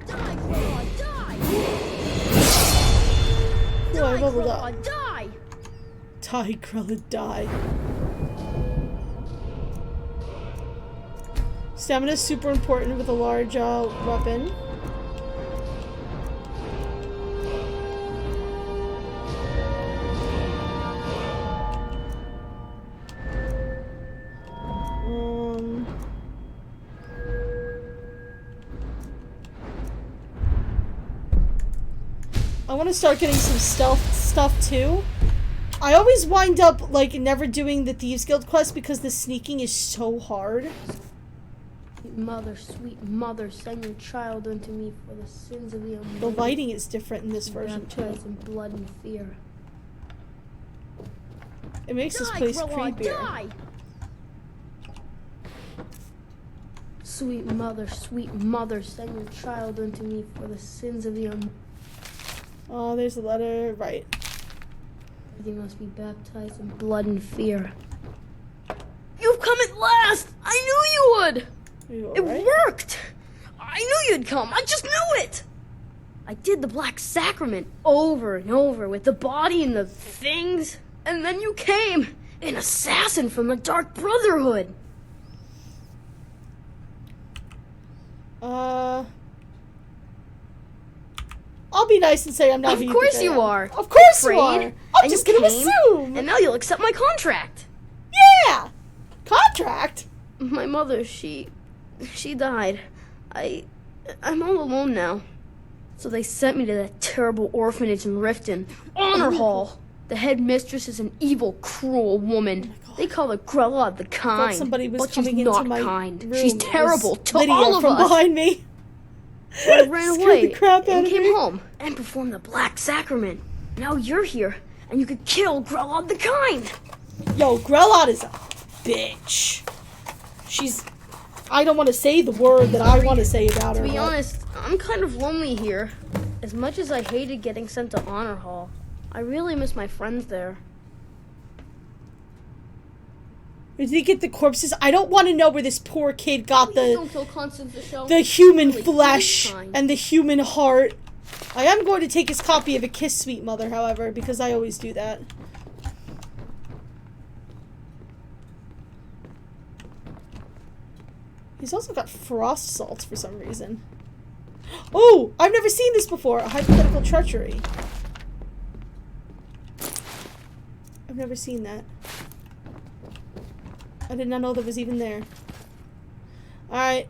Crawler, die! Cool, I Die, leveled Crawler, up. die! Die, Krella, die. Stamina is super important with a large weapon. I want to start getting some stealth stuff too. I always wind up like never doing the Thieves Guild quest because the sneaking is so hard. Sweet mother, send your child unto me for the sins of the unbelieving. The lighting is different in this version too. Baptized in blood and fear. It makes this place Crawler, creepier. die! Sweet mother, send your child unto me for the sins of the unbelieving. Oh, there's a letter. Right. Everything must be baptized in blood and fear. You've come at last! I knew you would! Are you It alright? worked! I knew you'd come. I just knew it. I did the Black Sacrament over and over with the body and the things. And then you came. An assassin from the Dark Brotherhood. I'll be nice and say I'm not. Of course you are. Of course Afraid, you are. I'm just gonna assume. And now you'll accept my contract. Yeah. Contract. My mother, she died. I'm all alone now. So they sent me to that terrible orphanage in Riften. Honor Hall. The headmistress is an evil, cruel woman. They call her Grella the Kind. Somebody was but she's coming not into my kind. room. She's terrible to Lydia all of from us. behind me. But I ran Scared away the crap out and of came me. home and performed the Black Sacrament. Now you're here, and you could kill Grella the Kind. Yo, Grelot is a bitch. She's... I don't want to say the word that I want to say about her. To be but- honest, I'm kind of lonely here. As much as I hated getting sent to Honor Hall, I really miss my friends there. Did he get the corpses? I don't want to know where this poor kid got Don't kill Constance the Shell. the human Really, flesh he's kind. and the human heart. I am going to take his copy of A Kiss, Sweet Mother, however, because I always do that. He's also got frost salts for some reason. Oh! I've never seen this before! A hypothetical treachery. I've never seen that. I did not know that was even there. Alright.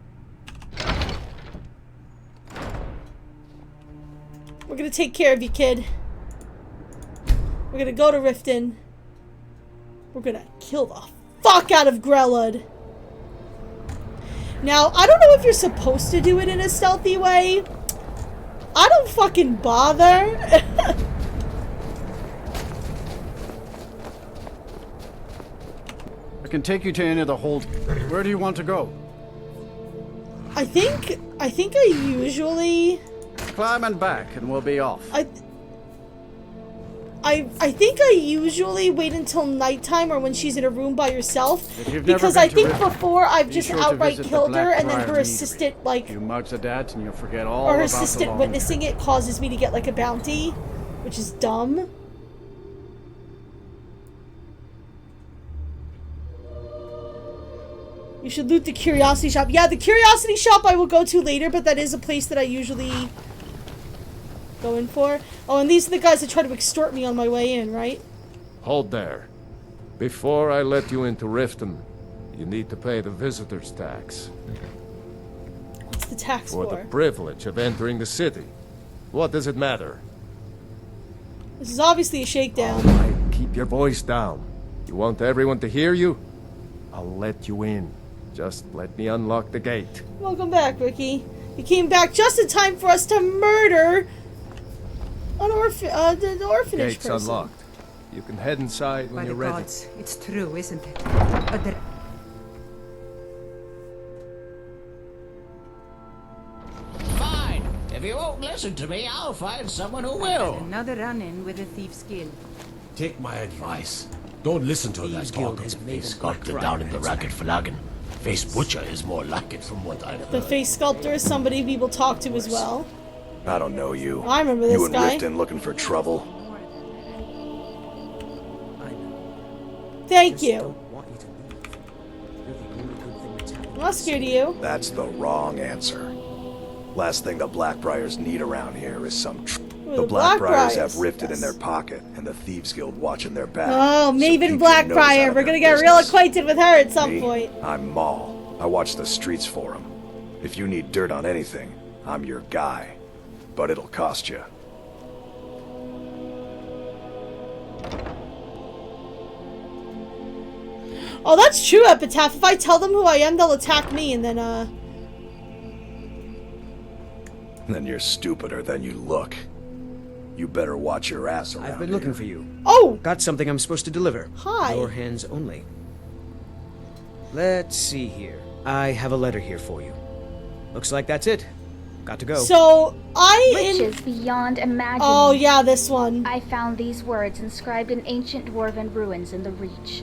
We're gonna take care of you, kid. We're gonna go to Riften. We're gonna kill the fuck out of Grelud. Now, I don't know if you're supposed to do it in a stealthy way. I don't fucking bother. I can take you to any of the hold. Where do you want to go? I think I usually... Climb and back, and we'll be off. I think I usually wait until nighttime or when she's in a room by herself, If you've never because been I to think Riften, before I've be just sure to outright visit the killed her, and then Blackbriar her Meadery. assistant, like, You mugs of that, and you'll forget all or her about the assistant long witnessing it causes me to get like a bounty, which is dumb. You should loot the curiosity shop. Yeah, the curiosity shop I will go to later, but that is a place that I usually go in for. Oh, and these are the guys that try to extort me on my way in, right? Hold there. Before I let you into Riften, you need to pay the visitor's tax. What's the tax For for? the privilege of entering the city. What does it matter? This is obviously a shakedown. Alright, keep your voice down. You want everyone to hear you? I'll let you in. Just let me unlock the gate. Welcome back, Ricky. You came back just in time for us to murder the orphanage Gate's person. unlocked. You can head inside when By you're the ready. gods, it's true, isn't it? But there... Fine. If you won't listen to me, I'll find someone who will. Another run-in with a thief's guild. Take my advice. Don't listen to that talk of the face sculptor down in the Racket Flagon. Face Butcher is more like it from what I've heard. The face sculptor is somebody we will talk to as well. I don't know you. I remember this you in guy. Riften looking for trouble? Thank you. I'm not scared of you. That's the wrong answer. Last thing the Blackbriars need around here is some The Blackbriars have Riften in their pocket, and the Thieves Guild watching their back. Oh, So Maven keep your nose out Blackbriar. of We're their gonna get real business. acquainted with her at some Me? point. I'm Maul. I watch the streets for them. If you need dirt on anything, I'm your guy. But it'll cost you. Oh, that's true, Epitaph. If I tell them who I am, they'll attack me, and then, Then you're stupider than you look. You better watch your ass around I've been here. looking for you. Oh! Got something I'm supposed to deliver. Hi. Your hands only. Let's see here. I have a letter here for you. Looks like that's it. Got to go. So, Riches beyond imagining. Oh, yeah, this one. I found these words inscribed in ancient dwarven ruins in the Reach.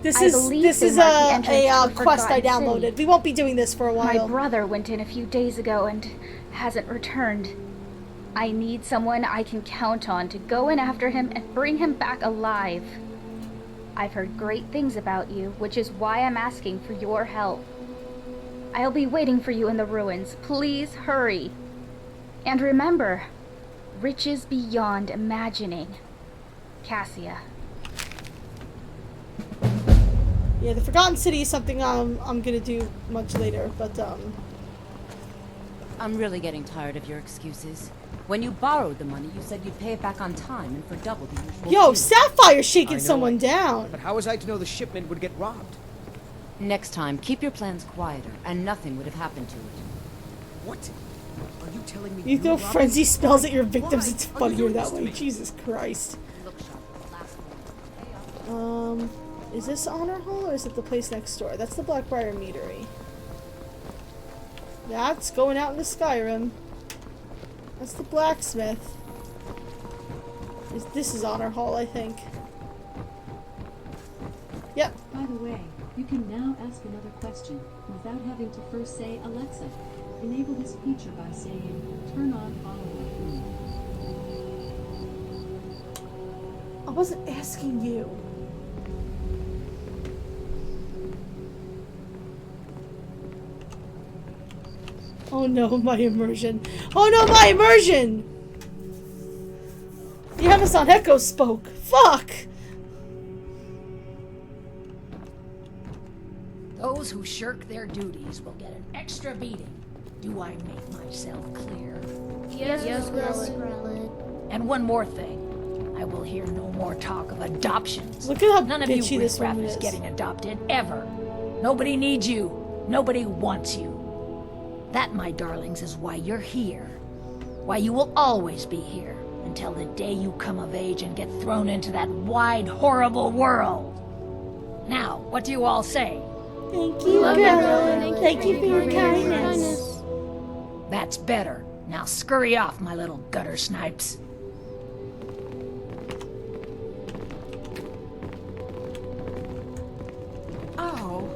This I is believe this they is mark the entrance a to quest I Forgotten downloaded. City. We won't be doing this for a while. My brother went in a few days ago and hasn't returned. I need someone I can count on to go in after him and bring him back alive. I've heard great things about you, which is why I'm asking for your help. I'll be waiting for you in the ruins. Please hurry. And remember, riches beyond imagining. Cassia. Yeah, the Forgotten City is something I'm gonna do much later, but I'm really getting tired of your excuses. When you borrowed the money, you said you'd pay it back on time and for double the usual Yo, fee. Sapphire's shaking someone down. But how was I to know the shipment would get robbed? Next time, keep your plans quieter, and nothing would have happened to it. What? Are you telling me You throw frenzy spells at your victims, it's funnier that way. Jesus Christ. Is this Honor Hall or is it the place next door? That's the Blackbriar Meadery. That's going out into Skyrim. That's the blacksmith. This is Honor Hall, I think. Yep. By the way, you can now ask another question without having to first say, Alexa, enable this feature by saying, turn on follow-up. I wasn't asking you. Oh no, my immersion. Oh no, my immersion! The Amazon Echo spoke. Fuck! Those who shirk their duties will get an extra beating. Do I make myself clear? Yes, Grelod. And one more thing. I will hear no more talk of adoptions. Look at how None of you bitchy this woman riffraff is is. getting adopted, ever. Nobody needs you. Nobody wants you. That, my darlings, is why you're here. Why you will always be here, until the day you come of age and get thrown into that wide, horrible world. Now, what do you all say? Thank you, Grelod. Thank you for your kindness. That's better. Now scurry off, my little gutter snipes. Oh.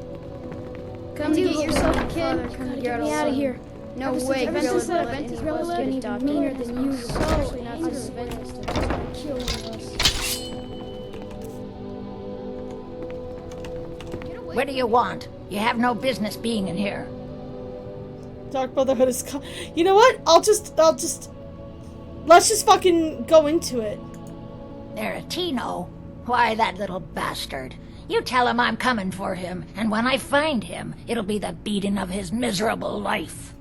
Come get yourself a kid. Get me out of here. No way, Grelod. This was even meaner than usual. Especially not to prevent us to kill one of us. What do you want? You have no business being in here. Dark Brotherhood is you know what? Let's just fucking go into it. Tino? Why, that little bastard. You tell him I'm coming for him, and when I find him, it'll be the beating of his miserable life.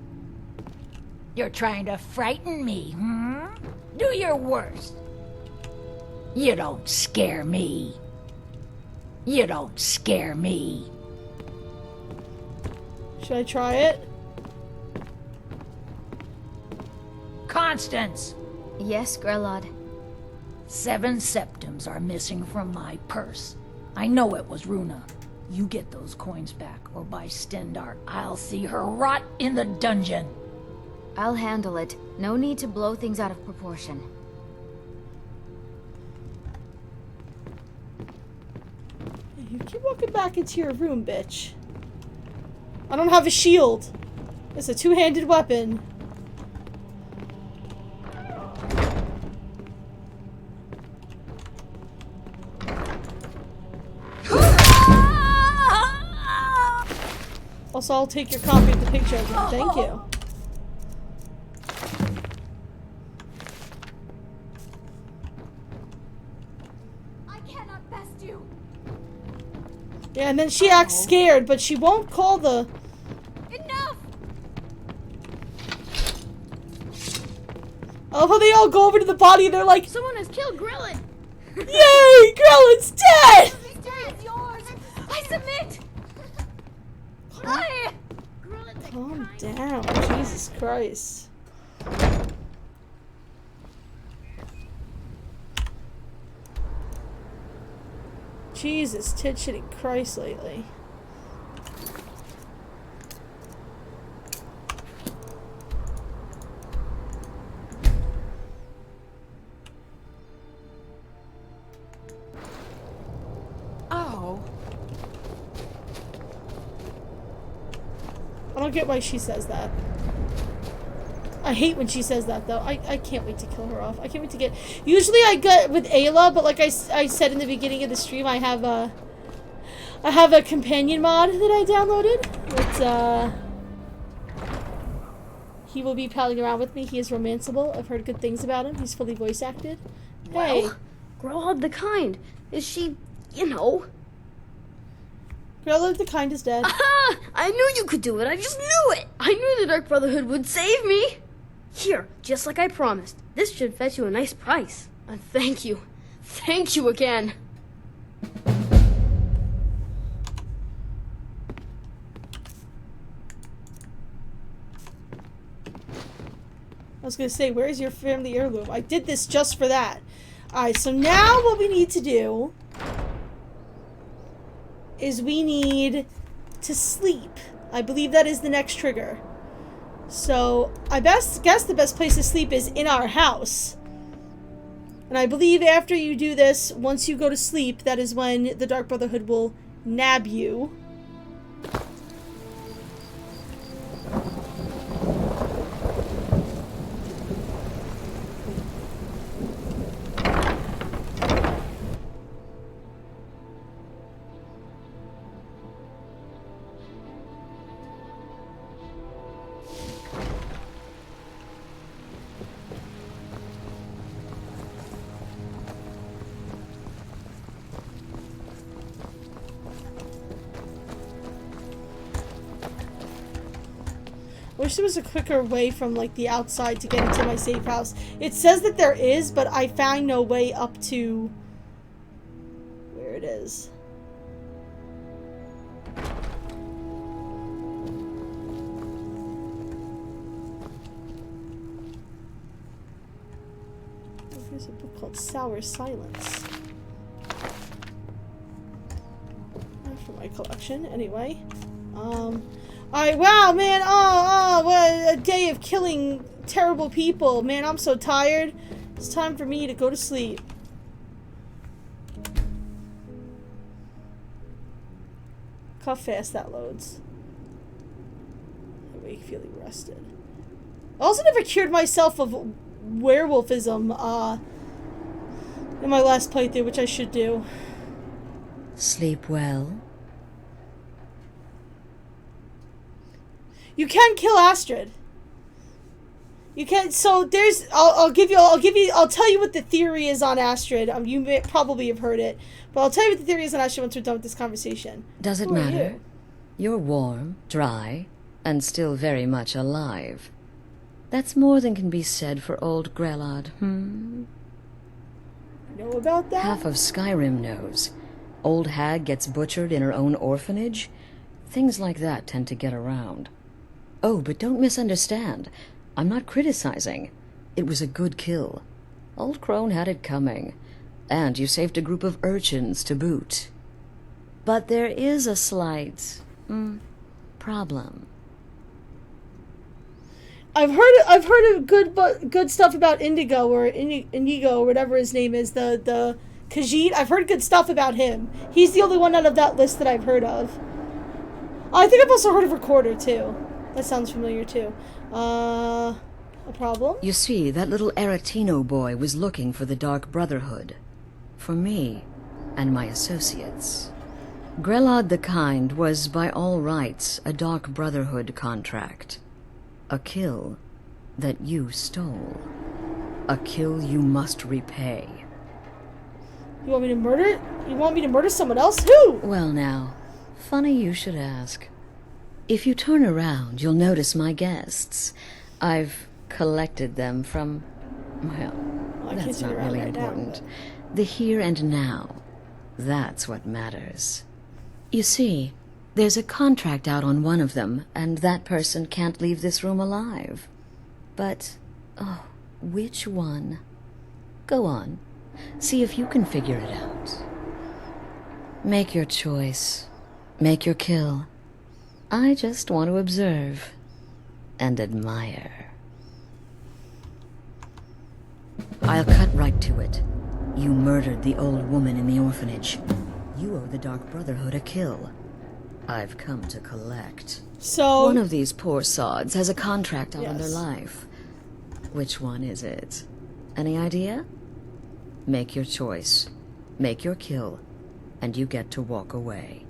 You're trying to frighten me, hmm? Do your worst. You don't scare me. You don't scare me. Should I try it? Constance! Yes, Grelod. 7 septims are missing from my purse. I know it was Runa. You get those coins back, or by Stendar, I'll see her rot in the dungeon. I'll handle it. No need to blow things out of proportion. You keep walking back into your room, bitch. I don't have a shield. It's a two-handed weapon. Also, I'll take your copy of the picture. Thank you. I cannot best you. Yeah, and then she acts scared, but she won't call the... Enough! I love how they all go over to the body and they're like... Someone has killed Grelod! Yay! Grelod's dead! It's yours! I submit! Calm down. Jesus Christ. Jesus, tit-shitting Christ lately. Oh. I don't get why she says that. I hate when she says that, though. I can't wait to kill her off. I can't wait to get... Usually I get with Ayla, but like I said in the beginning of the stream, I have a companion mod that I downloaded. It's, he will be palling around with me. He is romanceable. I've heard good things about him. He's fully voice acted. Hey. Well, Grelod the Kind. Is she, you know... Grelod the Kind is dead. Aha! I knew you could do it. I just knew it. I knew the Dark Brotherhood would save me. Here, just like I promised. This should fetch you a nice price. And thank you. Thank you again. I was gonna say, where's your family heirloom? I did this just for that. Alright, so now what we need to do is we need to sleep. I believe that is the next trigger. So, I guess the best place to sleep is in our house. And I believe after you do this, once you go to sleep, that is when the Dark Brotherhood will nab you. I wish there was a quicker way from, like, the outside to get into my safe house. It says that there is, but I found no way up to where it is. There's a book called Sour Silence. For my collection, anyway. Alright, wow, man, what a day of killing terrible people. Man, I'm so tired. It's time for me to go to sleep. Look how fast that loads. Awake, feeling rested. I also never cured myself of werewolfism, in my last playthrough, which I should do. Sleep well. You can kill Astrid. You can. So there's. I'll tell you what the theory is on Astrid. You may probably have heard it, but I'll tell you what the theory is on Astrid once we're done with this conversation. Does it matter? You're warm, dry, and still very much alive. That's more than can be said for old Grelod, Know about that? Half of Skyrim knows. Old hag gets butchered in her own orphanage. Things like that tend to get around. Oh, but don't misunderstand. I'm not criticizing. It was a good kill. Old Crone had it coming. And you saved a group of urchins to boot. But there is a slight... problem. I've heard of good stuff about Indigo, or Inigo, or whatever his name is, the Khajiit. I've heard good stuff about him. He's the only one out of that list that I've heard of. I think I've also heard of Recorder, too. That sounds familiar, too. A problem? You see, that little Aretino boy was looking for the Dark Brotherhood. For me, and my associates. Grelod the Kind was, by all rights, a Dark Brotherhood contract. A kill that you stole. A kill you must repay. You want me to murder? You want me to murder someone else? Who? Well now, funny you should ask. If you turn around, you'll notice my guests. I've collected them from... well, that's not really important. The here and now. That's what matters. You see, there's a contract out on one of them, and that person can't leave this room alive. But, oh, which one? Go on. See if you can figure it out. Make your choice. Make your kill. I just want to observe and admire. I'll cut right to it. You murdered the old woman in the orphanage. You owe the Dark Brotherhood a kill. I've come to collect. So... One of these poor sods has a contract out on their Yes. life. Which one is it? Any idea? Make your choice. Make your kill. And you get to walk away.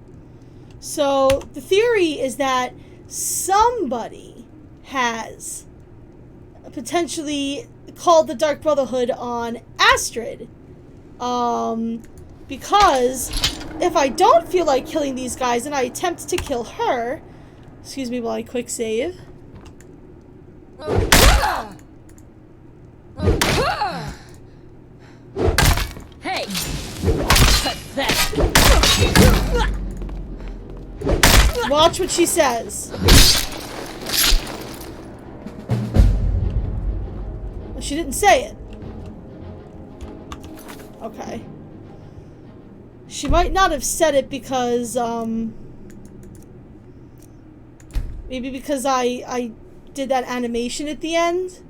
So, the theory is that somebody has potentially called the Dark Brotherhood on Astrid. Because if I don't feel like killing these guys and I attempt to kill her... Excuse me while I quick save. Hey! Watch what she says. Well, she didn't say it. Okay. She might not have said it because, maybe because I did that animation at the end.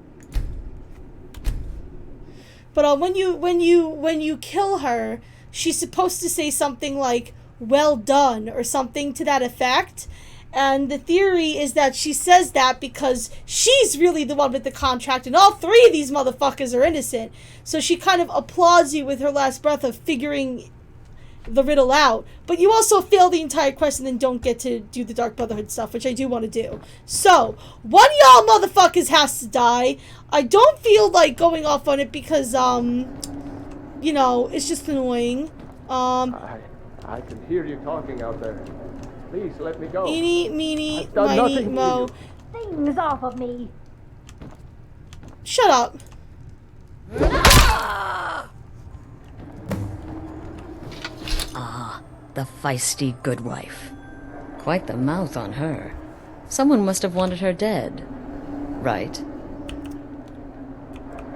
But when you kill her, she's supposed to say something like, "Well done," or something to that effect. And the theory is that she says that because she's really the one with the contract and all three of these motherfuckers are innocent. So she kind of applauds you with her last breath of figuring the riddle out. But you also fail the entire quest and then don't get to do the Dark Brotherhood stuff, which I do want to do. So, one of y'all motherfuckers has to die. I don't feel like going off on it because, you know, it's just annoying. I can hear you talking out there. Please let me go. Eeny, meeny, I've done miny, nothing mo. Things off of me. Shut up. Ah, the feisty good wife. Quite the mouth on her. Someone must have wanted her dead. Right?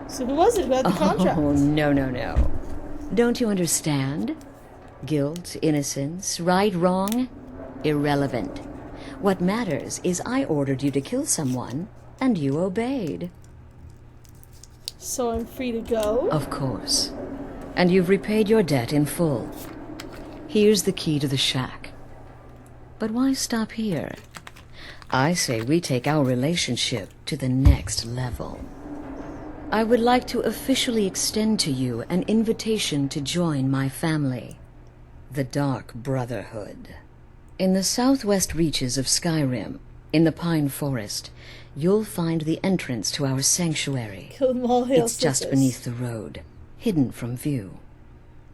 So who was it who had the contract? Oh, no. Don't you understand? Guilt, innocence, right, wrong, irrelevant. What matters is I ordered you to kill someone, and you obeyed. So I'm free to go? Of course. And you've repaid your debt in full. Here's the key to the shack. But why stop here? I say we take our relationship to the next level. I would like to officially extend to you an invitation to join my family, the Dark Brotherhood. In the southwest reaches of Skyrim, in the Pine Forest, you'll find the entrance to our sanctuary. Kill them all, hail It's just sisters. beneath the road, hidden from view.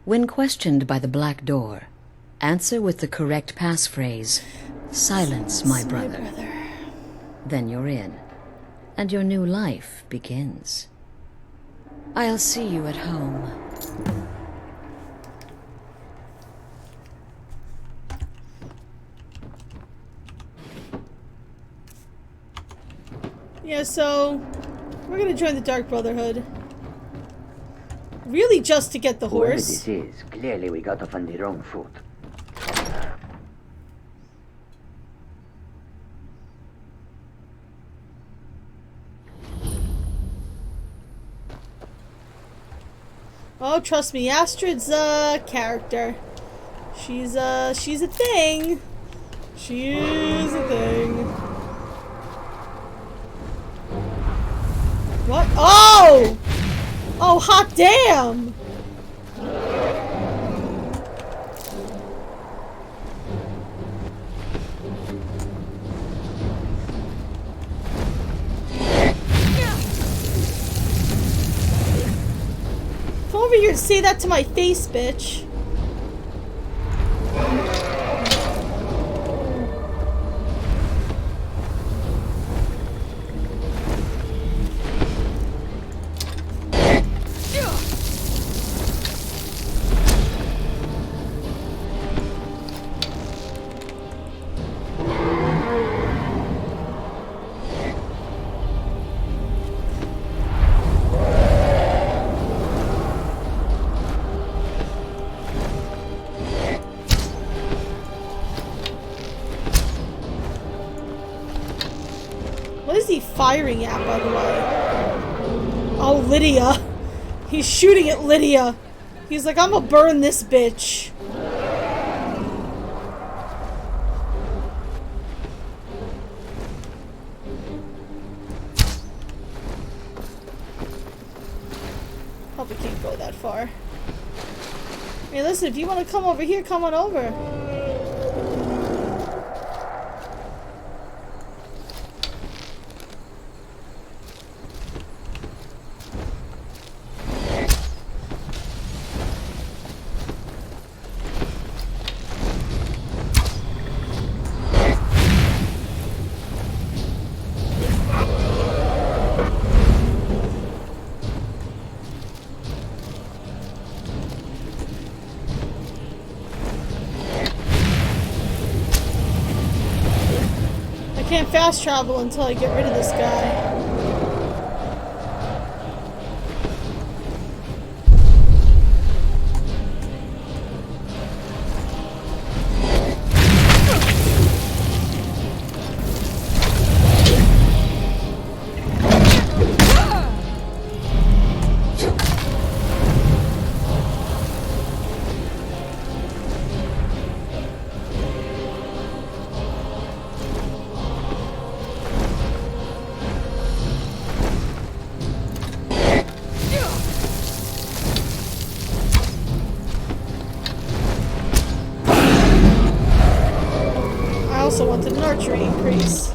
When questioned by the Black Door, answer with the correct passphrase, "Silence, my brother." Then you're in, and your new life begins. I'll see you at home. Yeah, so we're gonna join the Dark Brotherhood. Really just to get the Whoever horse. this is, clearly we got off on the wrong foot. Oh, trust me, Astrid's a character. She's a thing. She is a thing. What? Oh! Oh, hot damn! Come over here and say that to my face, bitch. What is he firing at, by the way? Oh, Lydia. He's shooting at Lydia. He's like, I'm gonna burn this bitch. go that far. Hey, listen, if you want to come over here, come on over. I can't fast travel until I get rid of this guy. I also wanted an archery increase.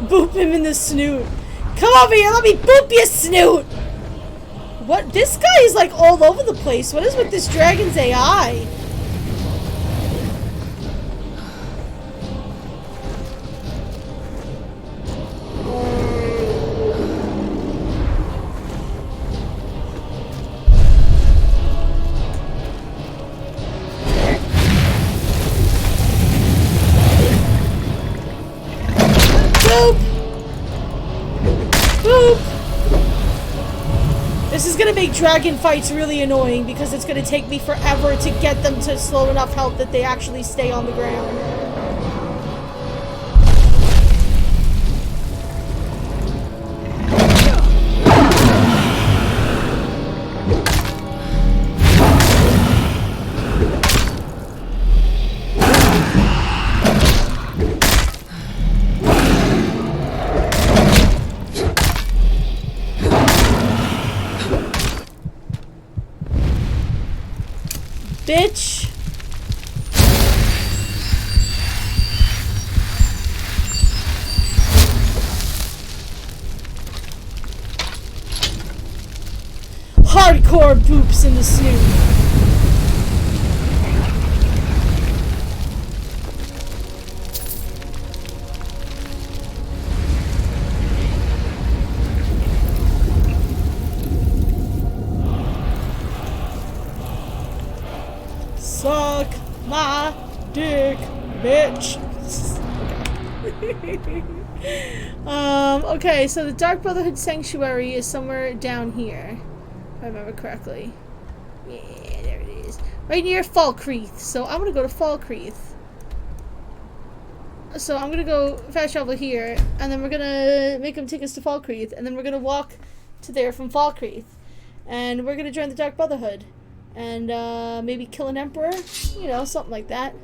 Boop him in the snoot. Come over here, let me boop your snoot! What? This guy is like all over the place. What is with this dragon's AI? Boop! Boop! This is gonna make dragon fights really annoying because it's gonna take me forever to get them to slow enough health that they actually stay on the ground. Bitch. Hardcore boops in the snoot. Suck my dick, bitch. Okay, so the Dark Brotherhood Sanctuary is somewhere down here, if I remember correctly. Yeah, there it is. Right near Falkreath. So I'm gonna go to Falkreath. So I'm gonna go fast travel here, and then we're gonna make him take us to Falkreath, and then we're gonna walk to there from Falkreath. And we're gonna join the Dark Brotherhood. And maybe kill an emperor, you know, something like that.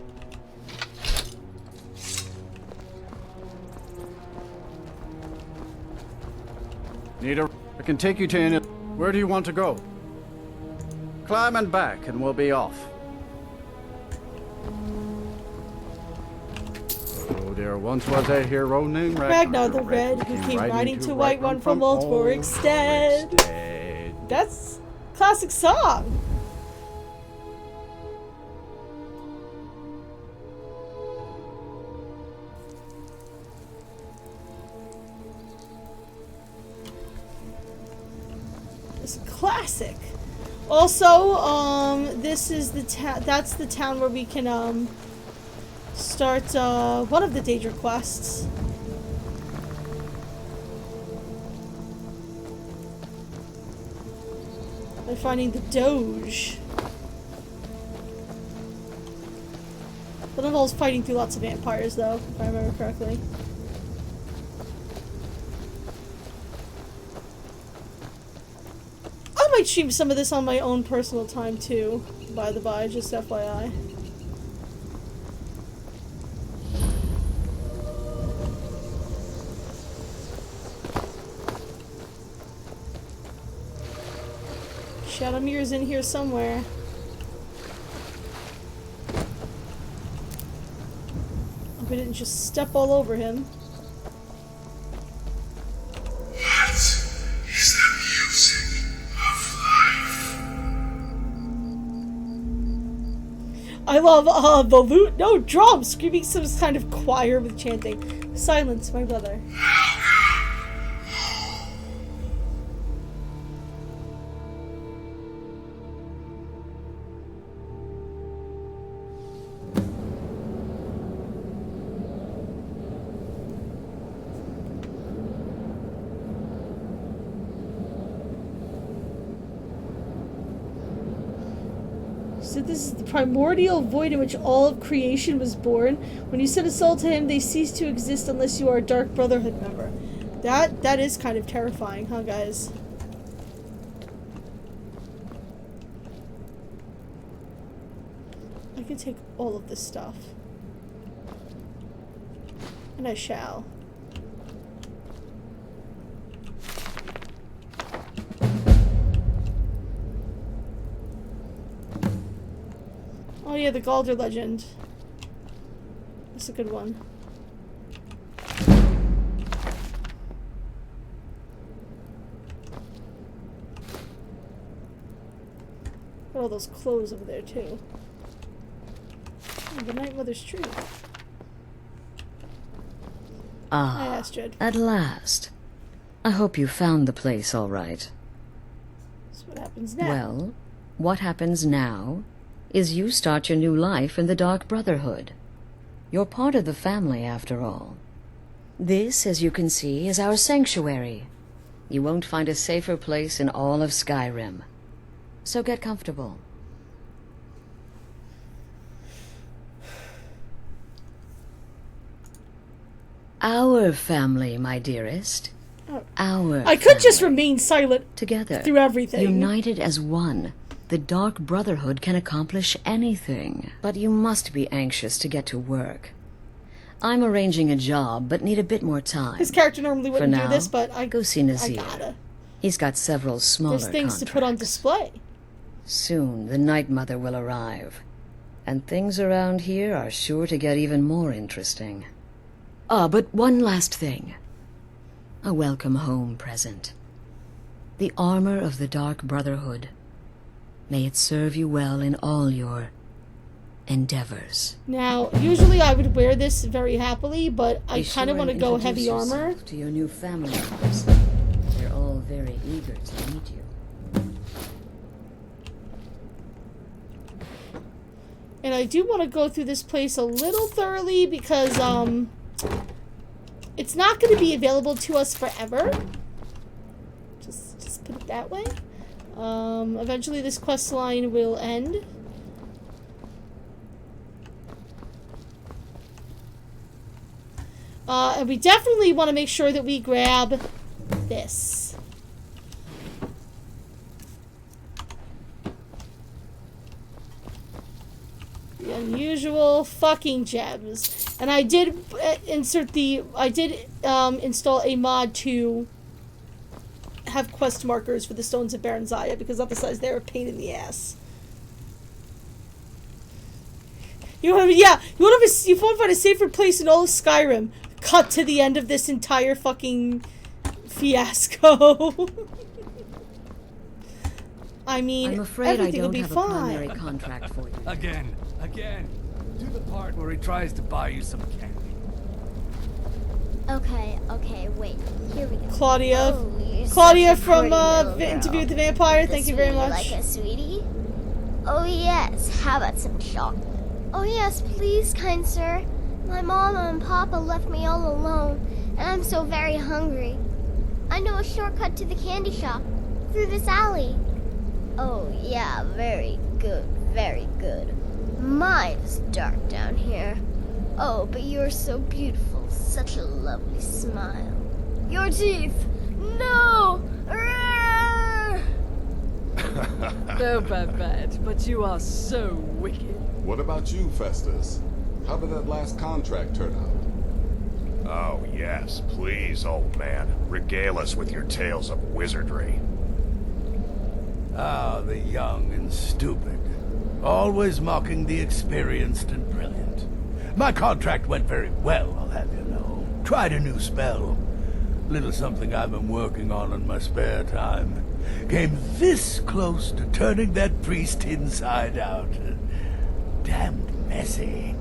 Nita, I can take you to any... Where do you want to go? Climb and back, and we'll be off. Oh, there once was a hero named Ragnar the Red, who came riding to Whiterun from Oldrym. That's a classic song. Classic. Also, this is the that's the town where we can start one of the Daedra quests. By finding the Doge. That involves fighting through lots of vampires, though, if I remember correctly. I might stream some of this on my own personal time too, by the by, just FYI. Shadowmir's in here somewhere. Hope I didn't just step all over him. What is the music of life? I love the lute. No, drums. Screaming some kind of choir with chanting. Silence, my brother. So this is the primordial void in which all of creation was born. When you send a soul to him, they cease to exist unless you are a Dark Brotherhood member. That is kind of terrifying, huh, guys? I can take all of this stuff. And I shall. Oh yeah, the Galder legend. That's a good one. Got all those clothes over there too. Oh, the Night Mother's tree. Ah, Hi, Astrid. at last. I hope you found the place all right. So what happens now? Well, what happens now is you start your new life in the Dark Brotherhood. You're part of the family, after all. This, as you can see, is our sanctuary. You won't find a safer place in all of Skyrim. So get comfortable. Our family, my dearest. Oh. Our I could just family. remain silent Together, through everything. united as one, the Dark Brotherhood can accomplish anything. But you must be anxious to get to work. I'm arranging a job, but need a bit more time. His character normally wouldn't For now, do this, but I go see Nazir. I gotta. He's got several smaller There's things contracts. to put on display. Soon the Night Mother will arrive, and things around here are sure to get even more interesting. Ah, but one last thing. A welcome home present. The armor of the Dark Brotherhood. May it serve you well in all your endeavors. Now, usually I would wear this very happily, but I Be kind of sure want to and go introduce heavy armor. yourself to your new family members. They're all very eager to meet you. And I do want to go through this place a little thoroughly because, it's not going to be available to us forever. Just put it that way. Eventually this quest line will end. And we definitely want to make sure that we grab this. The unusual fucking gems. And I did install a mod to have quest markers for the Stones of Baron Zaya, because otherwise they're a pain in the ass. You want to find a safer place in all of Skyrim. Cut to the end of this entire fucking fiasco. I mean, I'm afraid I everything will don't be have a fine. primary contract for you. Again. Do the part where he tries to buy you some candy. Okay, wait. Here we go. Claudia. Oh, you're Claudia such a from pretty little girl. Interview with the Vampire. The Thank you very sweetie, much. Like a sweetie? Oh yes, how about some chocolate? Oh yes, please, kind sir. My mama and papa left me all alone, and I'm so very hungry. I know a shortcut to the candy shop, through this alley. Oh yeah, very good, very good. My, it's dark down here. Oh, but you're so beautiful, such a lovely smile. Your teeth! No! No, Babette, but you are so wicked. What about you, Festus? How did that last contract turn out? Oh, yes, please, old man. Regale us with your tales of wizardry. Ah, the young and stupid. Always mocking the experienced and brilliant. My contract went very well, I'll have you know. Tried a new spell. Little something I've been working on in my spare time. Came this close to turning that priest inside out. Damned messy.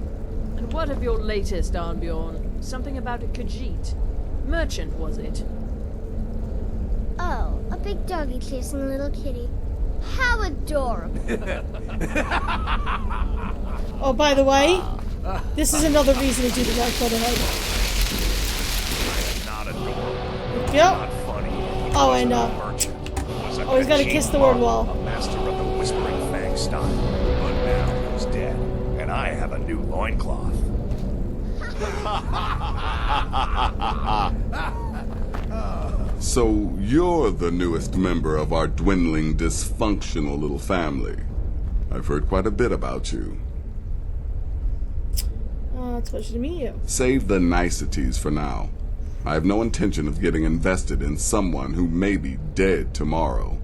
And what of your latest, Arnbjorn? Something about a Khajiit. Merchant, was it? Oh, a big doggy chasing a little kitty. How adorable. Oh, by the way, this is another reason to do the Dark Brotherhood. Not adorable. Yep. Not funny. Oh, and always gotta kiss the word wall. A master of the Whispering Fang style. But now he's dead, and I have a new loincloth. So you're the newest member of our dwindling, dysfunctional little family. I've heard quite a bit about you. It's a pleasure to meet you. Save the niceties for now. I have no intention of getting invested in someone who may be dead tomorrow.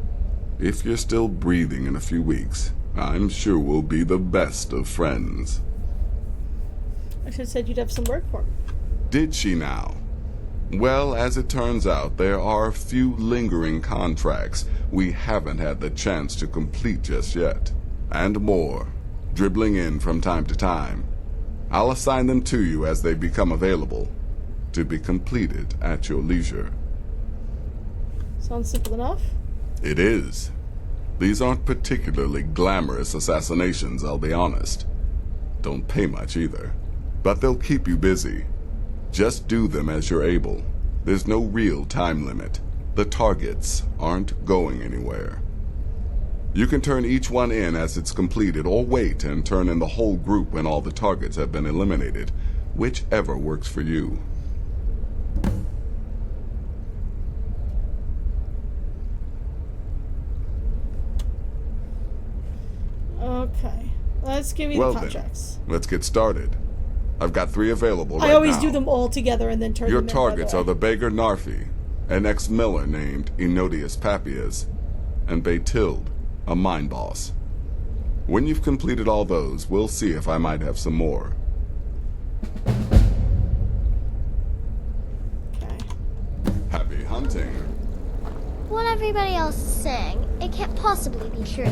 If you're still breathing in a few weeks, I'm sure we'll be the best of friends. I should have said you'd have some work for me. Did she now? Well, as it turns out, there are a few lingering contracts we haven't had the chance to complete just yet. And more, dribbling in from time to time. I'll assign them to you as they become available, to be completed at your leisure. Sounds simple enough. It is. These aren't particularly glamorous assassinations, I'll be honest. Don't pay much either. But they'll keep you busy. Just do them as you're able. There's no real time limit. The targets aren't going anywhere. You can turn each one in as it's completed, or wait and turn in the whole group when all the targets have been eliminated. Whichever works for you. Okay. Let's give me Well the contracts. then, let's get started. I've got 3 available right now. I always do them all together and then turn Your them in. targets are the beggar Narfi, an ex-miller named Enodius Papias, and Baytild, a mine boss. When you've completed all those, we'll see if I might have some more. Okay. Happy hunting. What everybody else is saying, it can't possibly be true.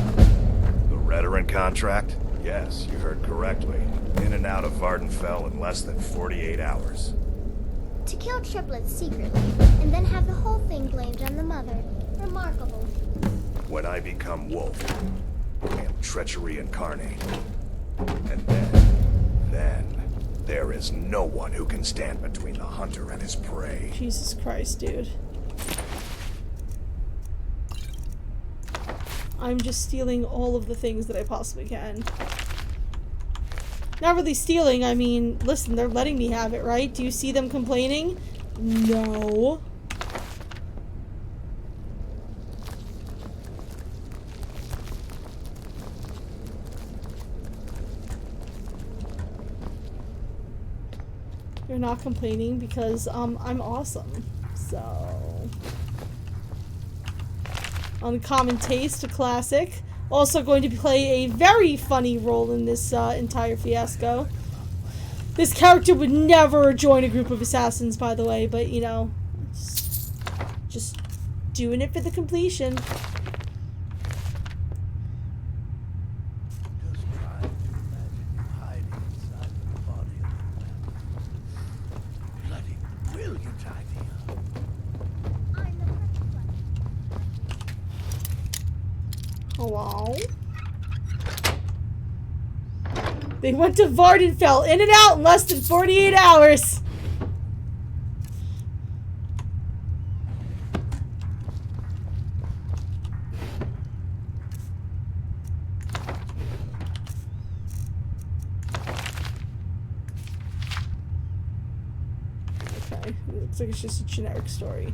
The Redoran contract? Yes, you heard correctly. In and out of Vardenfell in less than 48 hours. To kill triplets secretly, and then have the whole thing blamed on the mother. Remarkable. When I become Wolf, I am treachery incarnate. And then, there is no one who can stand between the hunter and his prey. Jesus Christ, dude. I'm just stealing all of the things that I possibly can. Not really stealing, I mean, listen, they're letting me have it, right? Do you see them complaining? No. You're not complaining because, I'm awesome. So... Uncommon Taste, a classic. Also going to play a very funny role in this entire fiasco. This character would never join a group of assassins, by the way, but you know, just doing it for the completion. Hello? They went to Vardenfell, in and out in less than 48 hours. Okay, looks like it's just a generic story.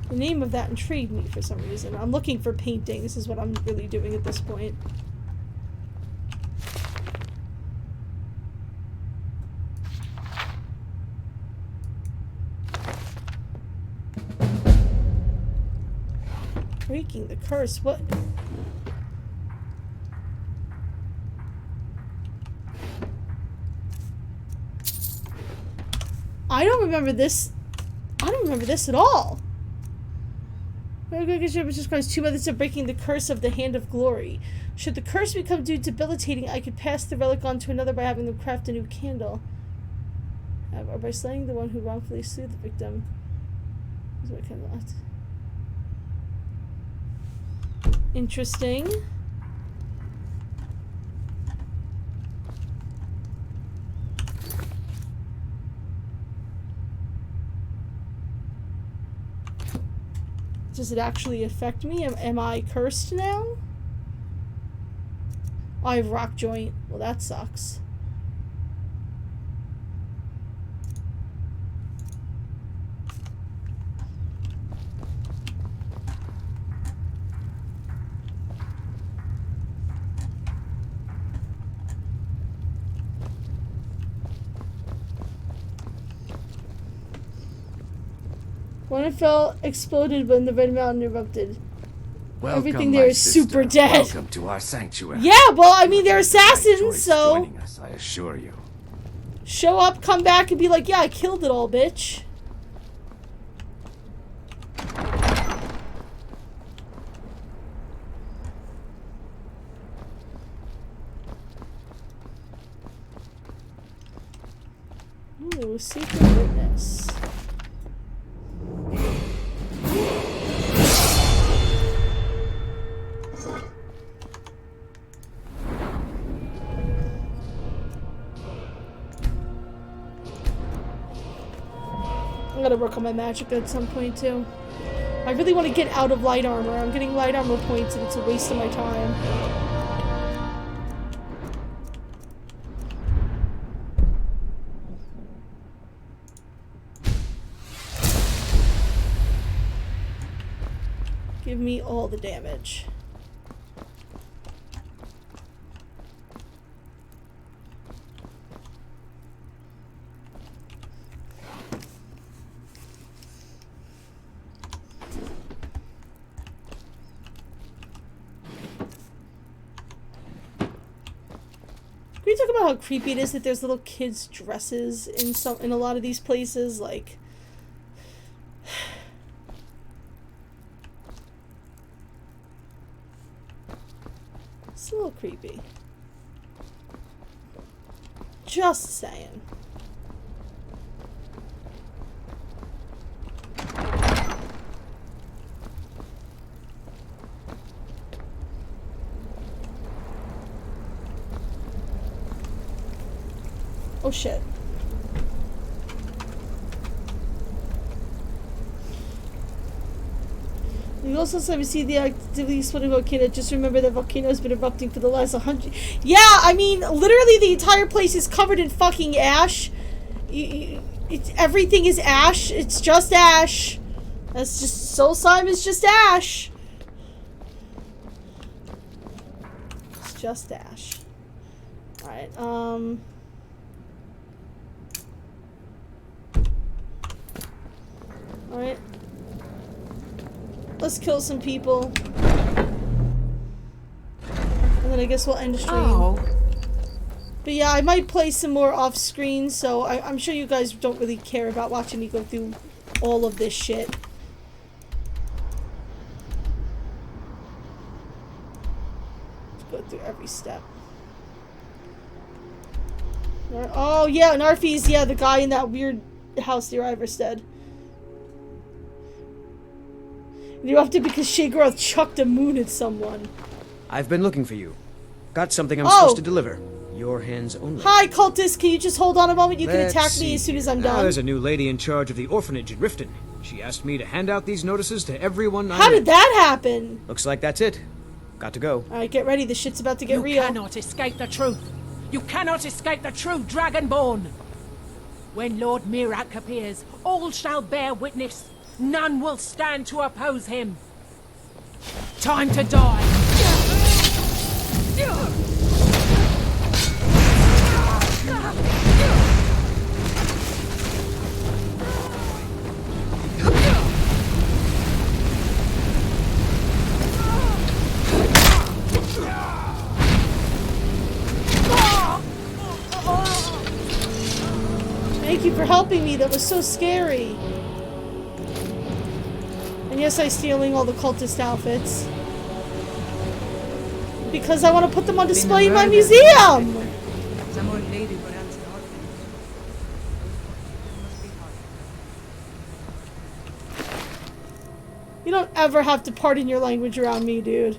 The name of that intrigued me for some reason. I'm looking for paintings, is what I'm really doing at this point. Breaking the curse, what? I don't remember this. I don't remember this at all. Jesus Christ, 2 methods of breaking the curse of the Hand of Glory. Should the curse become too debilitating, I could pass the relic on to another by having them craft a new candle. Or by slaying the one who wrongfully slew the victim. Is what candle left. Interesting. Does it actually affect me? Am I cursed now? Oh, I have rock joint. Well, that sucks. Winterfell exploded when the Red Mountain erupted. Welcome, everything there is super dead. Welcome to our sanctuary. Yeah, well, I mean, they're assassins, so... Joining us, I assure you. Show up, come back, and be like, yeah, I killed it all, bitch. Ooh, secret witness. I gotta work on my magic at some point too. I really want to get out of light armor. I'm getting light armor points and it's a waste of my time. Give me all the damage. Can we talk about how creepy it is that there's little kids' dresses in a lot of these places? Like, it's a little creepy. Just saying. Oh shit. You also said see the activity exploding volcano. Just remember that volcano has been erupting for the last 100. Yeah, I mean, literally the entire place is covered in fucking ash. Everything is ash. It's just ash. That's just Soul Slime is just ash. It's just ash. All right. Alright. Let's kill some people. And then I guess we'll end stream. Oh. But yeah, I might play some more off screen, so I'm sure you guys don't really care about watching me go through all of this shit. Let's go through every step. Oh yeah, Narfi's, yeah, the guy in that weird house near Iverstead. You have to because Shegroth chucked a moon at someone. I've been looking for you. Got something I'm supposed to deliver. Your hands only. Hi, cultist. Can you just hold on a moment? You can attack me as soon as I'm done. There's a new lady in charge of the orphanage in Riften. She asked me to hand out these notices to everyone I How did that happen? Looks like that's it. Got to go. Alright, get ready. The shit's about to get real. You cannot escape the truth. You cannot escape the true Dragonborn. When Lord Mirak appears, all shall bear witness. None will stand to oppose him. Time to die. Thank Thank you for helping me. That was so scary. And yes, I'm stealing all the cultist outfits. Because I want to put them on display in my museum! Some old lady runs an orphanage. You don't ever have to pardon your language around me, dude.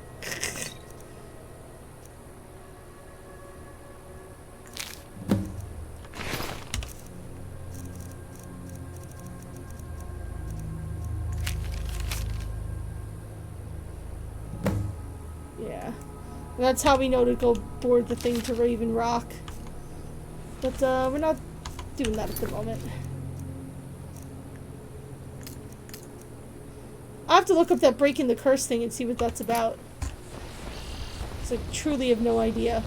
Yeah. That's how we know to go board the thing to Raven Rock. But, we're not doing that at the moment. I have to look up that breaking the curse thing and see what that's about. It's like, truly have no idea.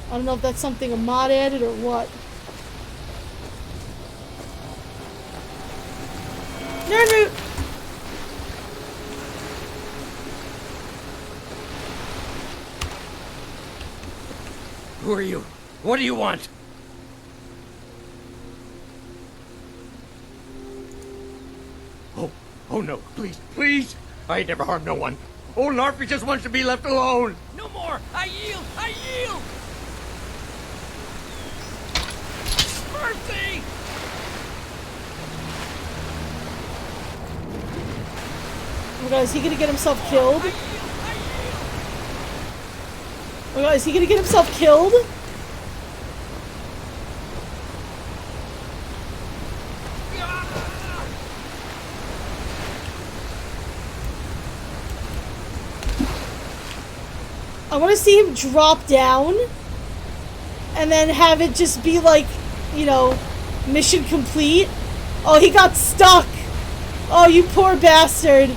I don't know if that's something a mod added or what. No. Who are you? What do you want? Oh no, please, please! I ain't never harmed no one. Old Larpy just wants to be left alone. No more! I yield! I yield! Mercy! Oh my god, is he gonna get himself killed? Oh my god, is he gonna get himself killed? I want to see him drop down and then have it just be like, you know, mission complete. Oh, he got stuck. Oh, you poor bastard.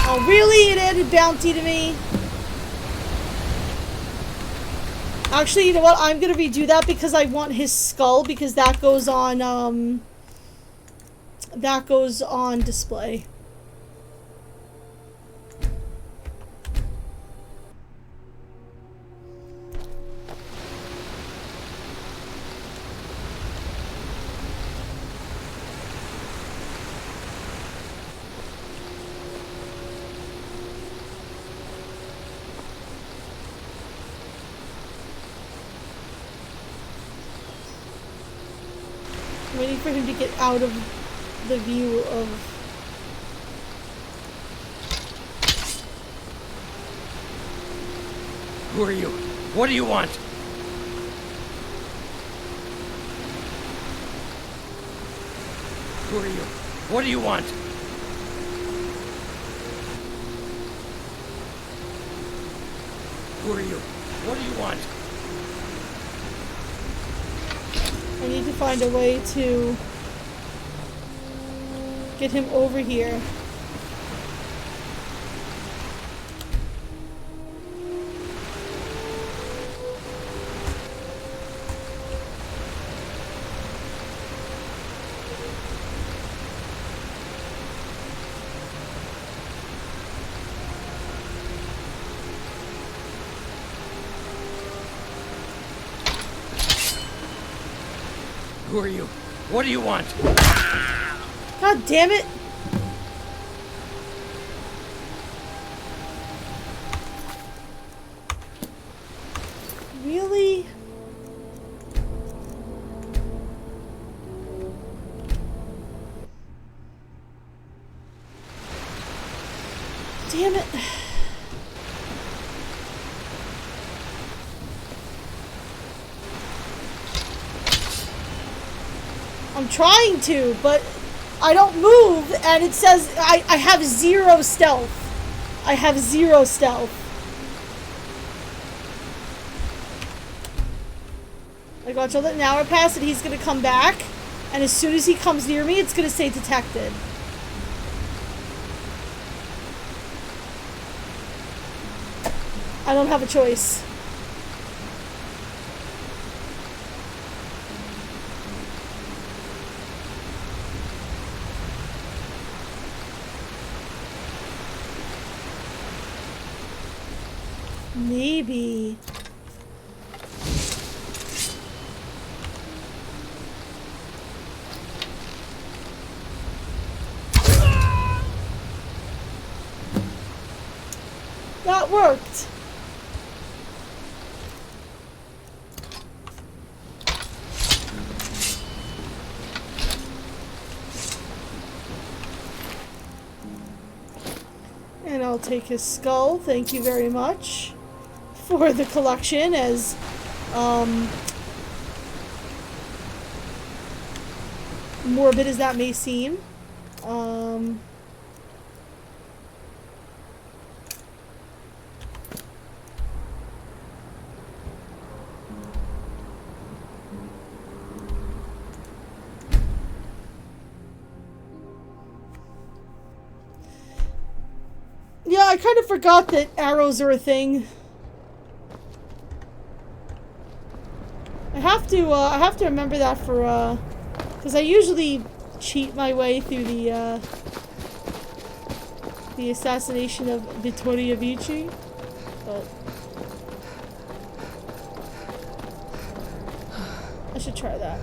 Oh, really? It added bounty to me? Actually, you know what? I'm going to redo that because I want his skull because that goes on, display. I'm waiting for him to get out of the view of... Who are you? What do you want? Who are you? What do you want? Who are you? What do you want? I need to find a way to get him over here. Who are you? What do you want? God damn it! Really? Damn it. I'm trying to, but I don't move, and it says I have 0 stealth. I have 0 stealth. Like, watch, I'll let an hour pass, and he's gonna come back, and as soon as he comes near me, it's gonna say detected. I don't have a choice. Maybe worked. And I'll take his skull. Thank you very much for the collection, as morbid as that may seem. Yeah, I kind of forgot that arrows are a thing. I have to remember that for, because I usually cheat my way through the assassination of Vittorio Vici, but I should try that.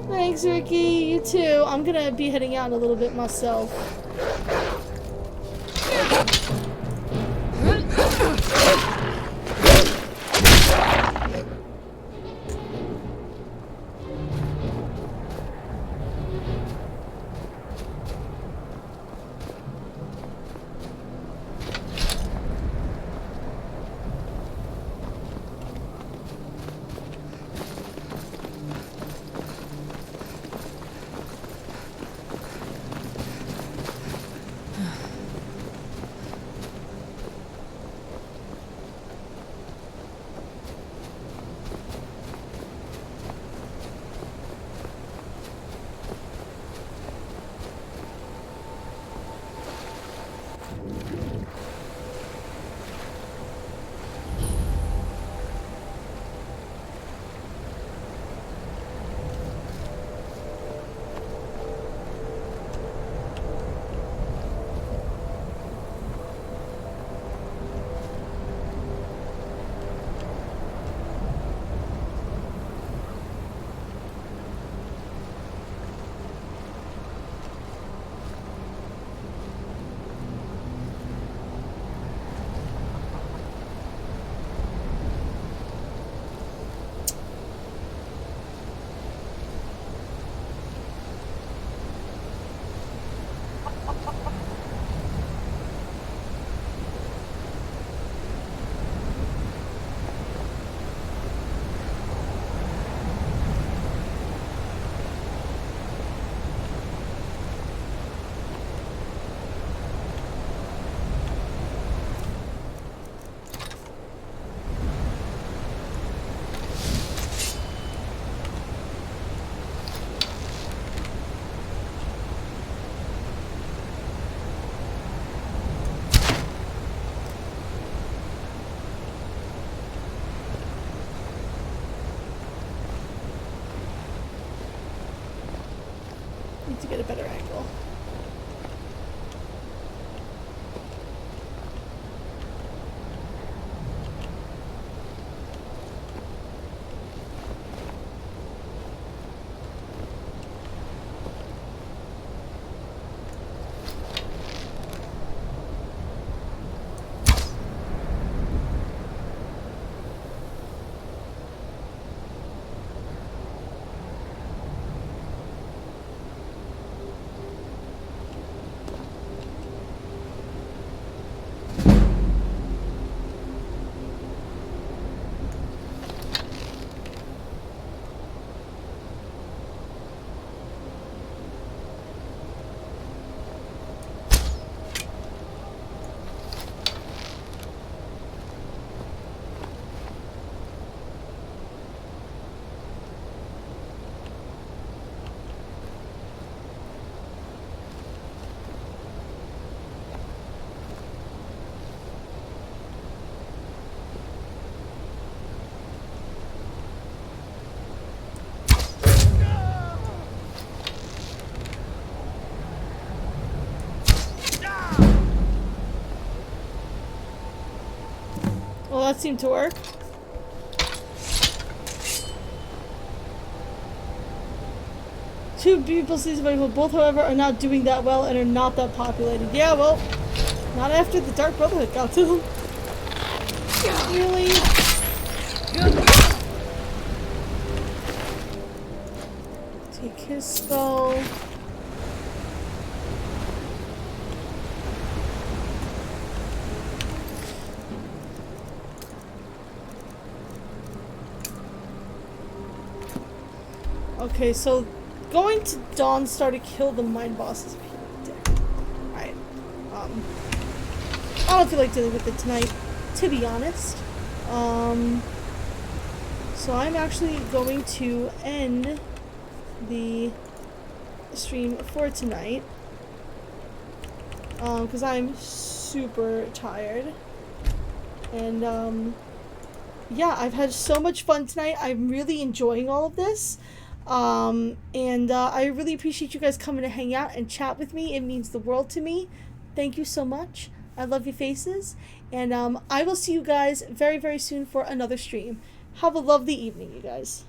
Thanks, Ricky. You too. I'm gonna be heading out in a little bit myself. Need to get a better angle. Well, that seemed to work. Two people season both, however, are not doing that well and are not that populated. Yeah, well, not after the Dark Brotherhood got to them. Really? Take his spell. Okay, so going to Dawnstar to kill the mine boss is a dick. Alright. I don't feel like dealing with it tonight, to be honest. So I'm actually going to end the stream for tonight. Because I'm super tired. And, yeah, I've had so much fun tonight. I'm really enjoying all of this. I really appreciate you guys coming to hang out and chat with me. It means the world to me. Thank you so much. I love your faces. And I will see you guys very, very soon for another stream. Have a lovely evening, you guys.